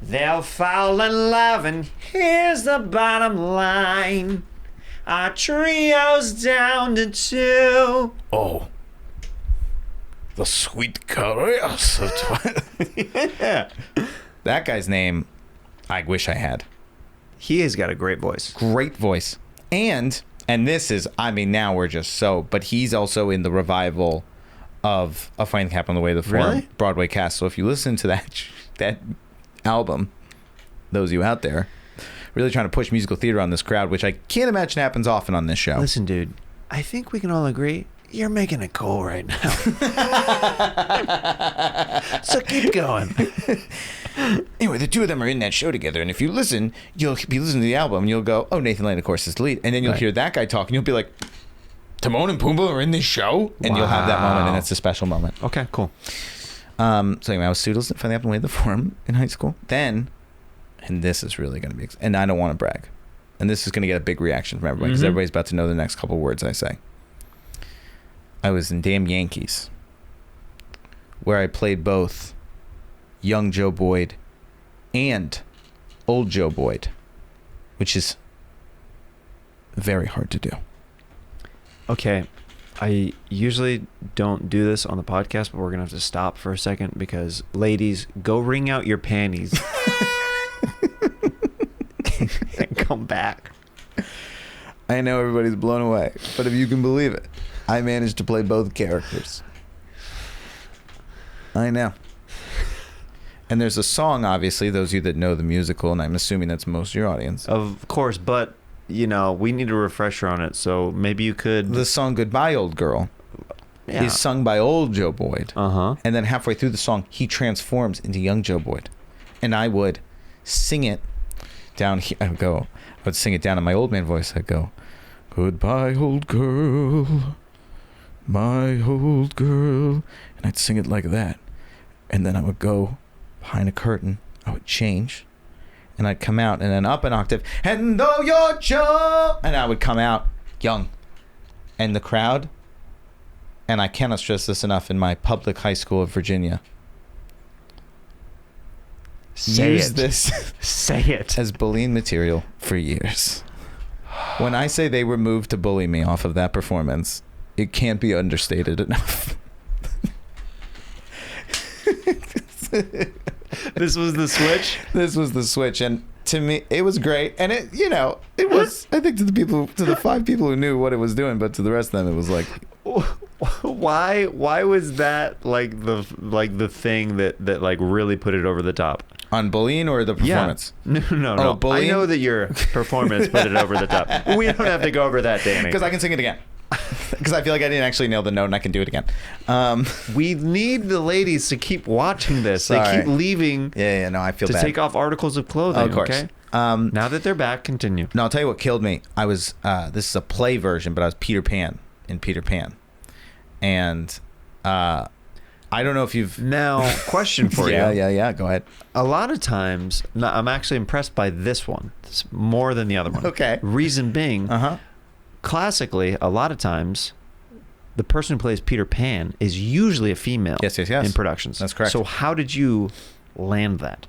They'll fall in love, and here's the bottom line. Our trio's down to 2. Oh. The sweet caress of twilight. Yeah. That guy's name, I wish I had. He has got a great voice. Great voice. And And this is, I mean, now we're just so, but he's also in the revival of A Finding Cap on the Way to the Forum Really? Broadway cast. So if you listen to that album, those of you out there, really trying to push musical theater on this crowd, which I can't imagine happens often on this show. Listen, dude, I think we can all agree you're making it cool right now. So keep going. Anyway, the two of them are in that show together, and if you listen, you'll be listening to the album, and you'll go, "Oh, Nathan Lane, of course, is the lead," and then you'll hear that guy talk, and you'll be like, "Timon and Pumbaa are in this show," and you'll have that moment, and it's a special moment. Okay, cool. So anyway, I was Soodles at Finding Up and Way to the Forum in high school. Then, and this is really going to be, and I don't want to brag, and this is going to get a big reaction from everybody because everybody's about to know the next couple words I say. I was in Damn Yankees, where I played both young Joe Boyd and old Joe Boyd, which is very hard to do. Okay, I usually don't do this on the podcast, but we're going to have to stop for a second because, ladies, go wring out your panties and come back. I know everybody's blown away, but if you can believe it, I managed to play both characters. I know. And there's a song, obviously, those of you that know the musical, and I'm assuming that's most of your audience. Of course, but, you know, we need a refresher on it, so maybe you could... The song Goodbye, Old Girl is sung by old Joe Boyd. Uh-huh. And then halfway through the song, he transforms into young Joe Boyd. And I would sing it down here. I would sing it down in my old man voice. I'd go, "Goodbye, old girl, my old girl." And I'd sing it like that. And then I would go behind a curtain. I would change. And I'd come out and then up an octave. "And though you're Joe," and I would come out young. And the crowd, and I cannot stress this enough, in my public high school of Virginia, used this Say it. as bullying material for years. When I say they were moved to bully me off of that performance, it can't be understated enough. This was the switch? This was the switch, and to me, it was great. And it, you know, it was, I think, to the 5 people who knew what it was doing, but to the rest of them, it was like, Why was that like the thing that like really put it over the top? on bullying or the performance? Yeah. No. Bullying? I know that your performance put it over the top. We don't have to go over that, Danny. Because I can sing it again. Because I feel like I didn't actually nail the note and I can do it again. We need the ladies to keep watching this. Sorry. They keep leaving Yeah, no, I feel to bad. take off articles of clothing. Of course. Okay. Now that they're back, continue. No, I'll tell you what killed me. I was, this is a play version, but I was Peter Pan in Peter Pan. And I don't know if you've... Now, question for you. Yeah. Go ahead. A lot of times, I'm actually impressed by this one. It's more than the other one. Okay. Reason being, classically, a lot of times, the person who plays Peter Pan is usually a female. Yes. In productions. That's correct. So how did you land that?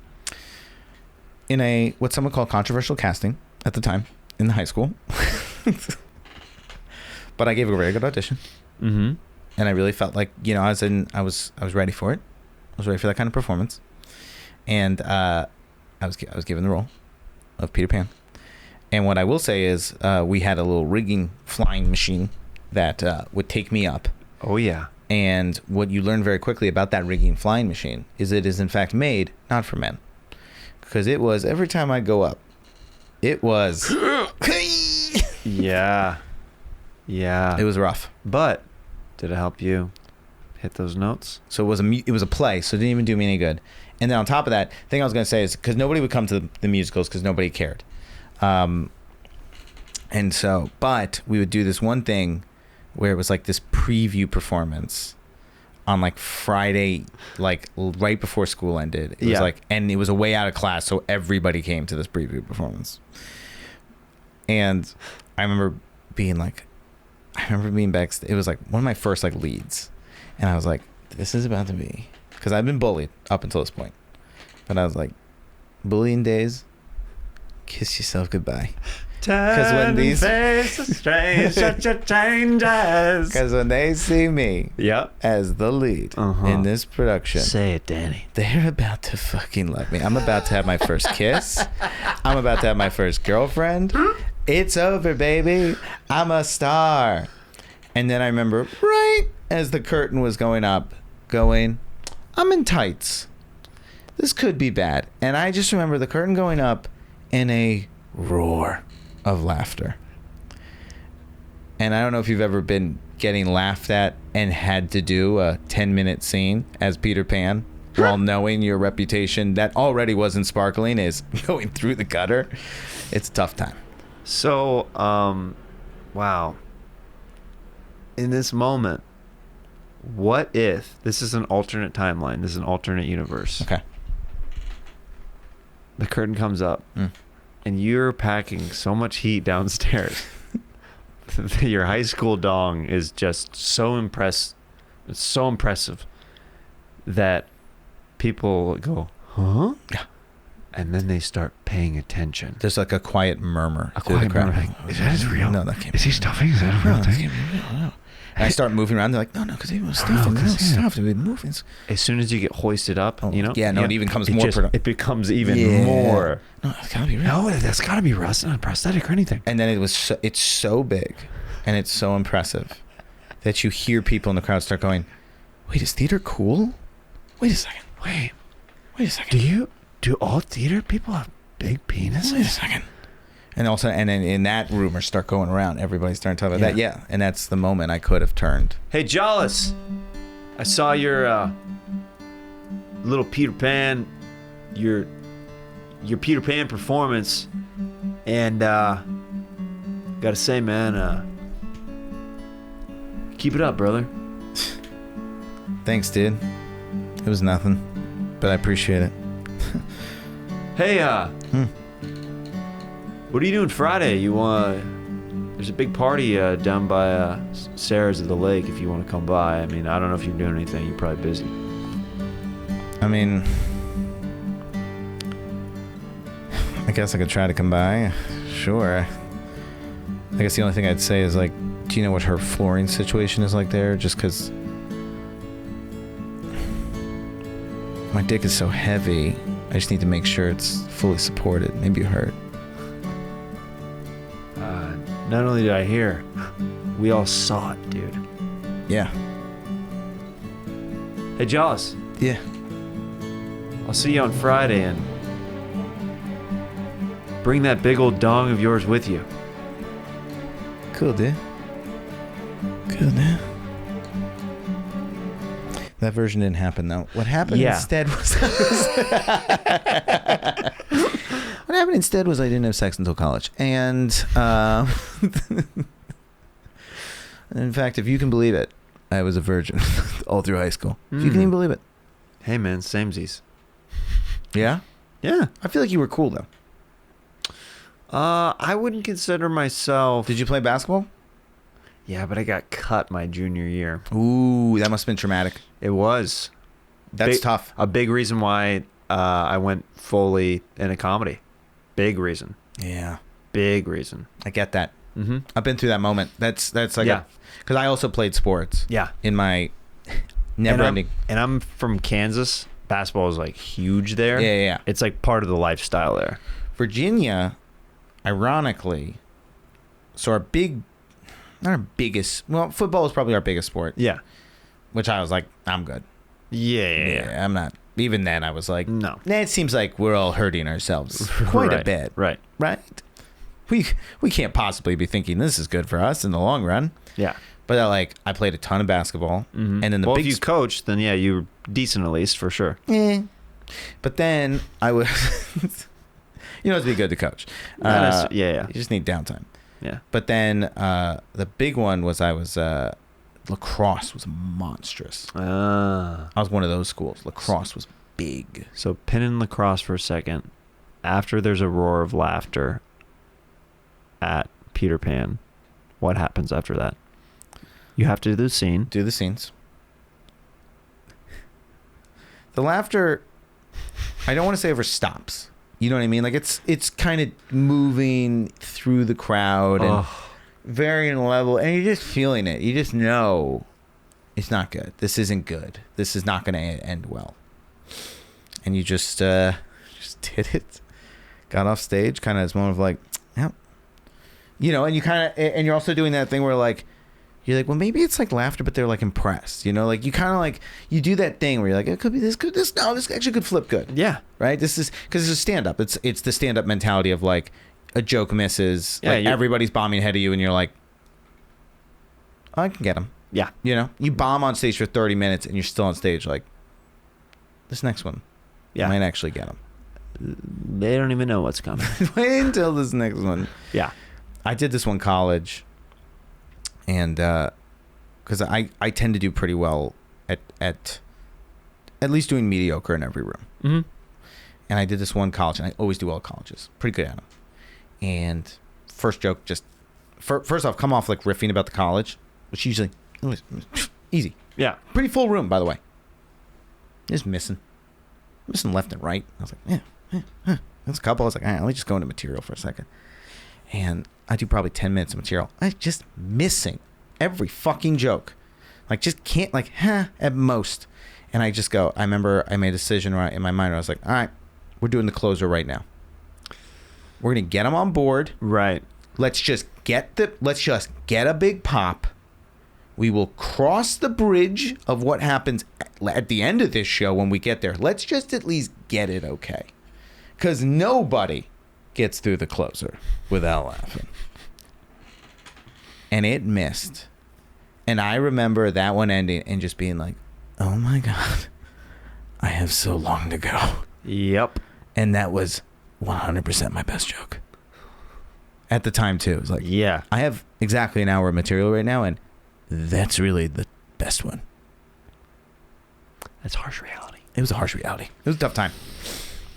In a, what someone called controversial casting at the time in the high school. But I gave a very good audition. Mm-hmm. And I really felt like, you know, I was ready for it. I was ready for that kind of performance. And I was given the role of Peter Pan. And what I will say is we had a little rigging flying machine that would take me up. Oh, yeah. And what you learn very quickly about that rigging flying machine is it is in fact made not for men. Because it was, every time I go up, it was... Yeah. It was rough. But did it help you hit those notes? So it was a play, so it didn't even do me any good. And then on top of that, the thing I was going to say is because nobody would come to the musicals because nobody cared. And so, but we would do this one thing where it was like this preview performance on like Friday, like right before school ended. It was like, and it was a way out of class, so everybody came to this preview performance. And I remember being backstage. It was like one of my first like leads, and I was like, this is about to be, because I've been bullied up until this point, but I was like, bullying days, kiss yourself goodbye. Because when these strange, such a changes. Because when they see me as the lead in this production, say it, Danny, they're about to fucking love me. I'm about to have my first kiss. I'm about to have my first girlfriend. It's over, baby. I'm a star. And then I remember right as the curtain was going up, I'm in tights. This could be bad. And I just remember the curtain going up and a roar of laughter. And I don't know if you've ever been getting laughed at and had to do a 10-minute scene as Peter Pan while knowing your reputation that already wasn't sparkling is going through the gutter. It's a tough time. So, wow. In this moment, what if this is an alternate timeline? This is an alternate universe. Okay. The curtain comes up, and you're packing so much heat downstairs. Your high school dong is just so impressive. It's so impressive that people go, huh? Yeah. And then they start paying attention. There's like a quiet murmur. A through quiet the crowd. murmur. Like, is that real? No, that can't Is be he stuffing? Is that a real No, that thing? can't be real. No. And I start moving around. They're like, no, because he was stuffing. No, stuffed. We've been moving. As soon as you get hoisted up, Oh, you know? yeah, no, it even comes it more it becomes even more. No, it's gotta be real. No, that's got to be not prosthetic or anything. And then it's so big and it's so impressive that you hear people in the crowd start going, wait, is theater cool? Wait a second. Wait a second. Do all theater people have big penises? Wait a second. And also, and then in that rumor start going around, everybody's starting to talk about that. Yeah. And that's the moment I could have turned. Hey, Jolles, I saw your little Peter Pan, your Peter Pan performance, and gotta say, man, keep it up, brother. Thanks, dude. It was nothing, but I appreciate it. Hey, what are you doing Friday? There's a big party down by Sarah's at the lake if you want to come by. I mean, I don't know if you're doing anything. You're probably busy. I mean, I guess I could try to come by. Sure. I guess the only thing I'd say is, like, do you know what her flooring situation is like there? Just because my dick is so heavy, I just need to make sure it's fully supported. Maybe you heard. Not only did I hear, we all saw it, dude. Yeah. Hey, Jolles, Yeah. I'll see you on Friday and bring that big old dong of yours with you. Cool, dude. Cool, dude. That version didn't happen, though. What happened instead was... What happened instead was I didn't have sex until college. And, in fact, if you can believe it, I was a virgin all through high school. If you can even believe it. Hey, man, samesies. Yeah? Yeah. I feel like you were cool, though. I wouldn't consider myself... Did you play basketball? Yeah, but I got cut my junior year. Ooh, that must have been traumatic. It was. That's tough. A big reason why I went fully into comedy. Big reason. Yeah. Big reason. I get that. Mm-hmm. I've been through that moment. That's like, Yeah. Because I also played sports. Yeah. In my never-ending. And I'm from Kansas. Basketball is like huge there. Yeah. It's like part of the lifestyle there. Virginia, ironically, so our not our biggest, well, football is probably our biggest sport. Yeah. Which I was like, I'm good. Yeah. I'm not. Even then, I was like, No. Nah, it seems like we're all hurting ourselves quite a bit. Right. Right? We can't possibly be thinking this is good for us in the long run. Yeah. But I played a ton of basketball, and then Well, if you coached, then yeah, you were decent at least for sure. But then I was, you know, it's be good to coach. Yeah. You just need downtime. Yeah. But then the big one was lacrosse was monstrous. I was one of those schools. Lacrosse was big. So pin in lacrosse for a second. After there's a roar of laughter at Peter Pan, what happens after that? You have to do the scene. Do the scenes. The laughter, I don't want to say ever stops. You know what I mean? Like it's kind of moving through the crowd and varying level, and you're just feeling it. You just know it's not good. This isn't good. This is not going to end well. And you just did it. Got off stage, kind of this moment of like, yep. You know, and you kind of, and you're also doing that thing where like, you're like, well, maybe it's like laughter, but they're like impressed, you know, like you kind of like, you do that thing where you're like, it could be this, no, this actually could flip good. Yeah. Right. This is because it's a stand up. It's the stand up mentality of like a joke misses, Yeah, like everybody's bombing ahead of you and you're like, I can get them. Yeah. You know, you bomb on stage for 30 minutes and you're still on stage like, this next one, I might actually get them. They don't even know what's coming. Wait until this next one. Yeah. I did this one college, and because I tend to do pretty well at least doing mediocre in every room. Mm-hmm. And I did this one college, and I always do well at colleges. Pretty good at them. And first joke, just first off, come off like riffing about the college, which usually easy. Yeah. Pretty full room, by the way. Just missing left and right. I was like, yeah. There's a couple. I was like, all right, let me just go into material for a second. And I do probably 10 minutes of material. I just missing every fucking joke. Like, just can't, like, at most. And I just go, I remember I made a decision right in my mind where I was like, all right, we're doing the closer right now. We're going to get them on board. Right. Let's just get a big pop. We will cross the bridge of what happens at the end of this show when we get there. Let's just at least get it okay. Because nobody gets through the closer without laughing. And it missed. And I remember that one ending and just being like, oh my God, I have so long to go. Yep. And that was 100% my best joke. At the time, too. It was like, yeah, I have exactly an hour of material right now, and that's really the best one. That's harsh reality. It was a harsh reality. It was a tough time.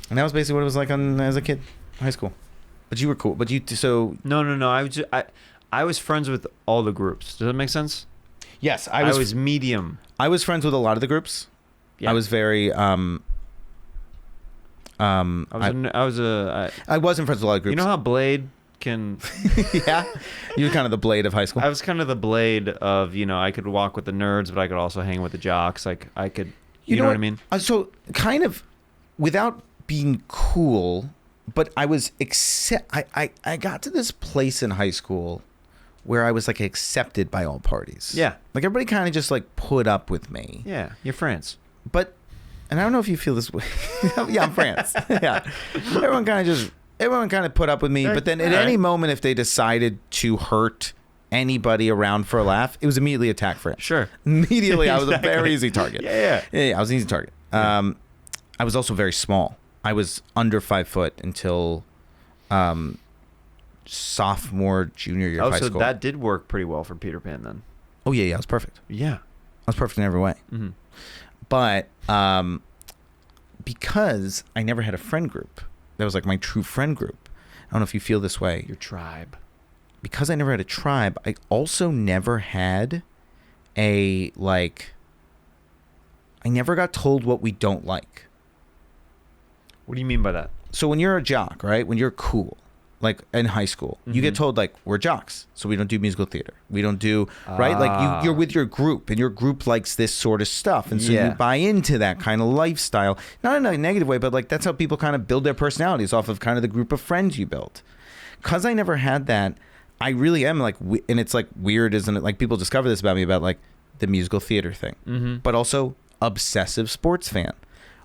And that was basically what it was like as a kid, high school. But you were cool. But so... No. I was friends with all the groups. Does that make sense? Yes, I was medium. I was friends with a lot of the groups. Yeah. I was very... I wasn't friends with a lot of groups. You know how Blade can... Yeah? You were kind of the Blade of high school? I was kind of the Blade of, I could walk with the nerds, but I could also hang with the jocks. Like, I could... You know what I mean? So, kind of, without being cool, but I was... I got to this place in high school where I was, like, accepted by all parties. Yeah. Like, everybody kind of just, like, put up with me. Yeah, you're friends. But... And I don't know if you feel this way. Yeah, I'm France. Yeah. Everyone kind of put up with me. But then at any moment, if they decided to hurt anybody around for a laugh, it was immediately attack for it. Sure. Immediately, I was a very easy target. Yeah, I was an easy target. I was also very small. I was under 5 foot until sophomore, junior year of high school. So that did work pretty well for Peter Pan then. Oh, yeah, I was perfect. Yeah. I was perfect in every way. Mm-hmm. But because I never had a friend group, that was like my true friend group. I don't know if you feel this way. Your tribe. Because I never had a tribe, I also never had I never got told what we don't like. What do you mean by that? So when you're a jock, right? When you're cool, like in high school, you get told like, we're jocks, so we don't do musical theater. We don't do, right? Like you're with your group and your group likes this sort of stuff. And so you buy into that kind of lifestyle, not in a negative way, but like that's how people kind of build their personalities off of kind of the group of friends you built. Cause I never had that. I really am like, and it's like weird, isn't it? Like people discover this about me about like the musical theater thing, but also obsessive sports fan,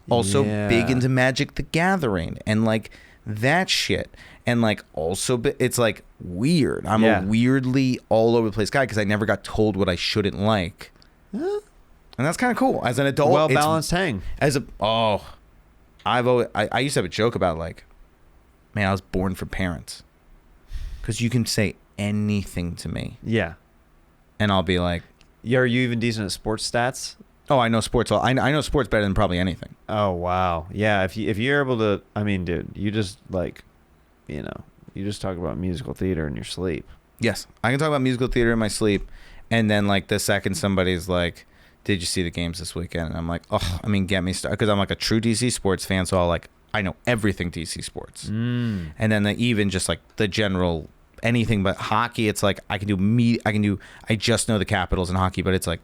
also big into Magic the Gathering and like that shit. And like also, it's like weird. I'm a weirdly all over the place guy because I never got told what I shouldn't like. And that's kind of cool. As an adult, well balanced hang. I used to have a joke about like, man, I was born for parents. Because you can say anything to me. Yeah. And I'll be like... Yeah, are you even decent at sports stats? Oh, I know sports. I know sports better than probably anything. Oh, wow. Yeah, if you're able to... I mean, dude, you just like... you just talk about musical theater in your sleep. Yes. I can talk about musical theater in my sleep. And then like the second somebody's like, did you see the games this weekend? And I'm like, oh, I mean, get me started. Because I'm like a true DC sports fan. So I know everything DC sports. And then even just like the general... anything but hockey, it's like I just know the Capitals in hockey, but it's like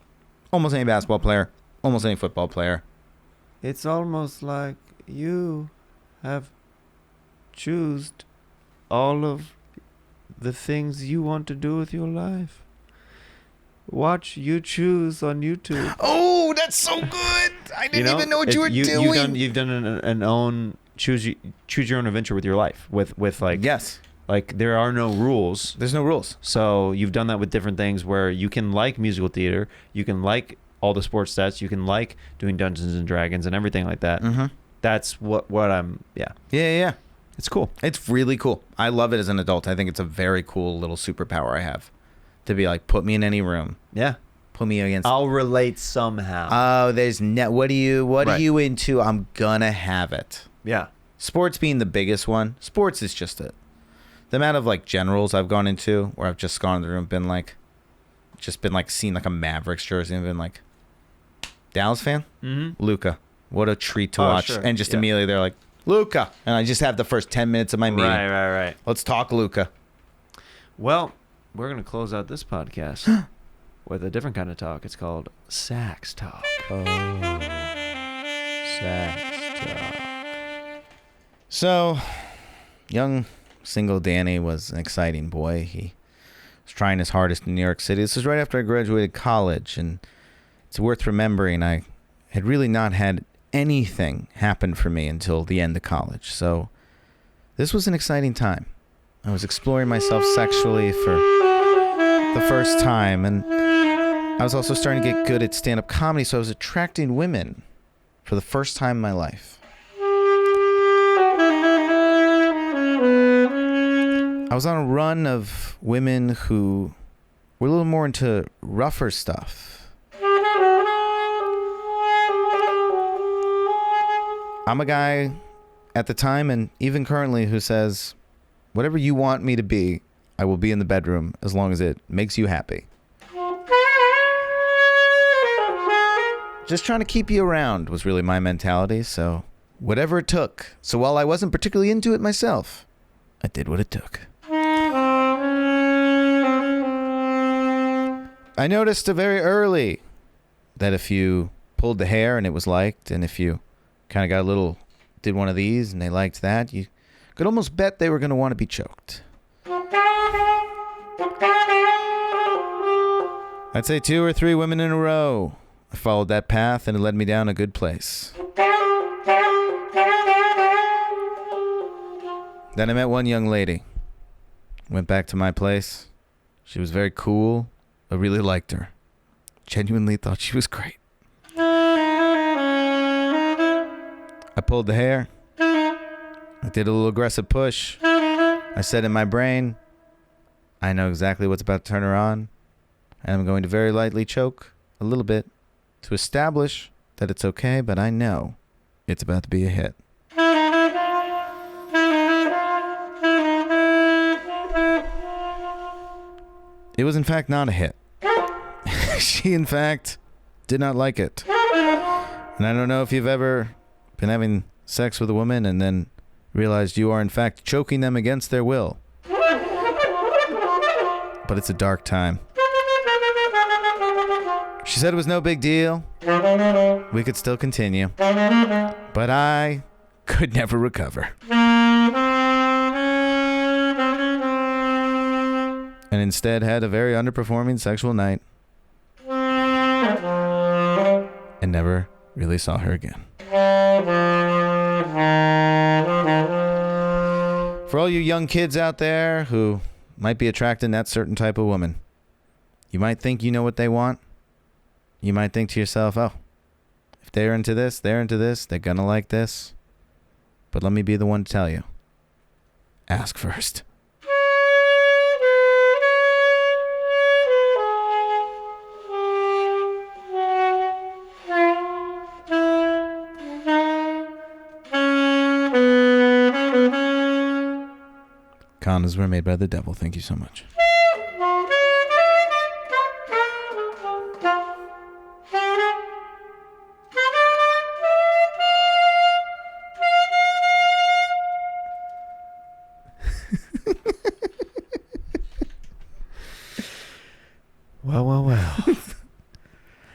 almost any basketball player, almost any football player. It's almost like you have choosed all of the things you want to do with your life. Watch You Choose on YouTube. Oh, that's so good. I didn't even know what you were doing. You've done an own choose your own adventure with your life. With like yes. Like there are no rules. There's no rules. So you've done that with different things where you can like musical theater, you can like all the sports stats, you can like doing Dungeons and Dragons and everything like that. Mm-hmm. That's what I'm. Yeah. It's cool. It's really cool. I love it as an adult. I think it's a very cool little superpower I have. To be like, put me in any room. Yeah. Put me against. I'll relate somehow. Oh, there's what are you into? I'm gonna have it. Yeah. Sports being the biggest one. Sports is just the amount of like generals I've gone into where I've just gone in the room, been like seen like a Mavericks jersey and been like, Dallas fan? Mm-hmm. Luka. What a treat to watch. Sure. And just immediately they're like, Luka. And I just have the first 10 minutes of my meeting. Right. Let's talk Luka. Well, we're going to close out this podcast with a different kind of talk. It's called Sax Talk. Oh. Sax Talk. So, young single Danny was an exciting boy. He was trying his hardest in New York City. This was right after I graduated college, and it's worth remembering I had really not had anything happen for me until the end of college. So, this was an exciting time. I was exploring myself sexually for the first time, and I was also starting to get good at stand-up comedy, so I was attracting women for the first time in my life. I was on a run of women who were a little more into rougher stuff. I'm a guy at the time and even currently who says, whatever you want me to be, I will be in the bedroom as long as it makes you happy. Just trying to keep you around was really my mentality, so whatever it took. So while I wasn't particularly into it myself, I did what it took. I noticed very early that if you pulled the hair and it was liked, and if you kind of got a little, did one of these and they liked that, you could almost bet they were going to want to be choked. I'd say 2 or 3 women in a row. I followed that path and it led me down a good place. Then I met one young lady. Went back to my place. She was very cool. I really liked her. Genuinely thought she was great. I pulled the hair. I did a little aggressive push. I said in my brain, I know exactly what's about to turn her on. And I'm going to very lightly choke a little bit to establish that it's okay, but I know it's about to be a hit. It was in fact not a hit. She in fact did not like it. And I don't know if you've ever been having sex with a woman and then realized you are in fact choking them against their will. But it's a dark time. She said it was no big deal. We could still continue. But I could never recover. And instead had a very underperforming sexual night. And never really saw her again. For all you young kids out there who might be attracting that certain type of woman, you might think you know what they want. You might think to yourself, oh, if they're into this, they're gonna like this. But let me be the one to tell you. Ask first. Condoms were made by the devil. Thank you so much. Well.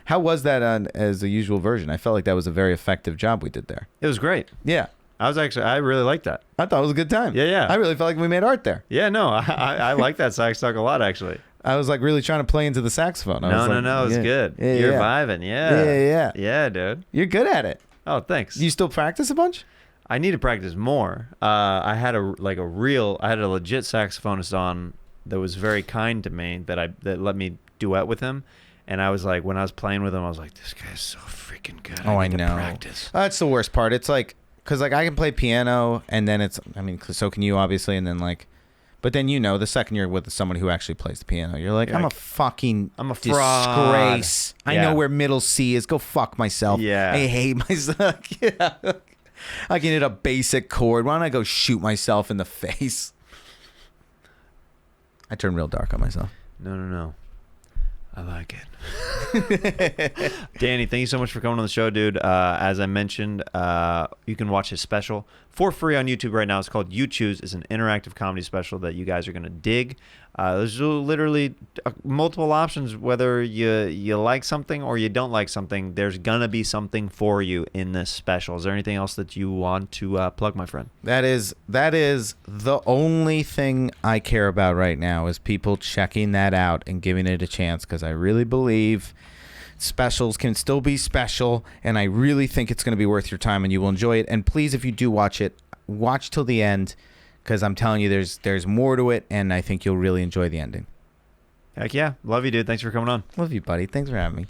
How was that as a usual version? I felt like that was a very effective job we did there. It was great. Yeah. I really liked that. I thought it was a good time. Yeah. I really felt like we made art there. Yeah, no, I like that Sax Talk a lot, actually. I was like really trying to play into the saxophone. No, it was good. You're vibing. Yeah. Yeah, dude. You're good at it. Oh, thanks. You still practice a bunch? I need to practice more. I had a legit saxophonist on that was very kind to me that let me duet with him, and I was like, when I was playing with him, I was like, this guy's so freaking good. I need to practice. That's the worst part. It's like, cause like I can play piano, and then so can you, obviously, and then like, but then the second you're with someone who actually plays the piano, you're like, I'm a fraud. Disgrace. I know where middle C is. Go fuck myself. Yeah. I hate myself. Yeah. I can hit a basic chord. Why don't I go shoot myself in the face? I turn real dark on myself. No. I like it. Danny, thank you so much for coming on the show, dude. As I mentioned, you can watch his special for free on YouTube right now. It's called You Choose. It's an interactive comedy special that you guys are going to dig. There's literally multiple options. Whether you like something or you don't like something, there's going to be something for you in this special. Is there anything else that you want to plug, my friend? That is the only thing I care about right now is people checking that out and giving it a chance, because I really believe specials can still be special, and I really think it's going to be worth your time and you will enjoy it. And please, if you do watch it, watch till the end, because I'm telling you there's more to it, and I think you'll really enjoy the ending. Heck yeah. Love you, dude. Thanks for coming on. Love you, buddy. Thanks for having me.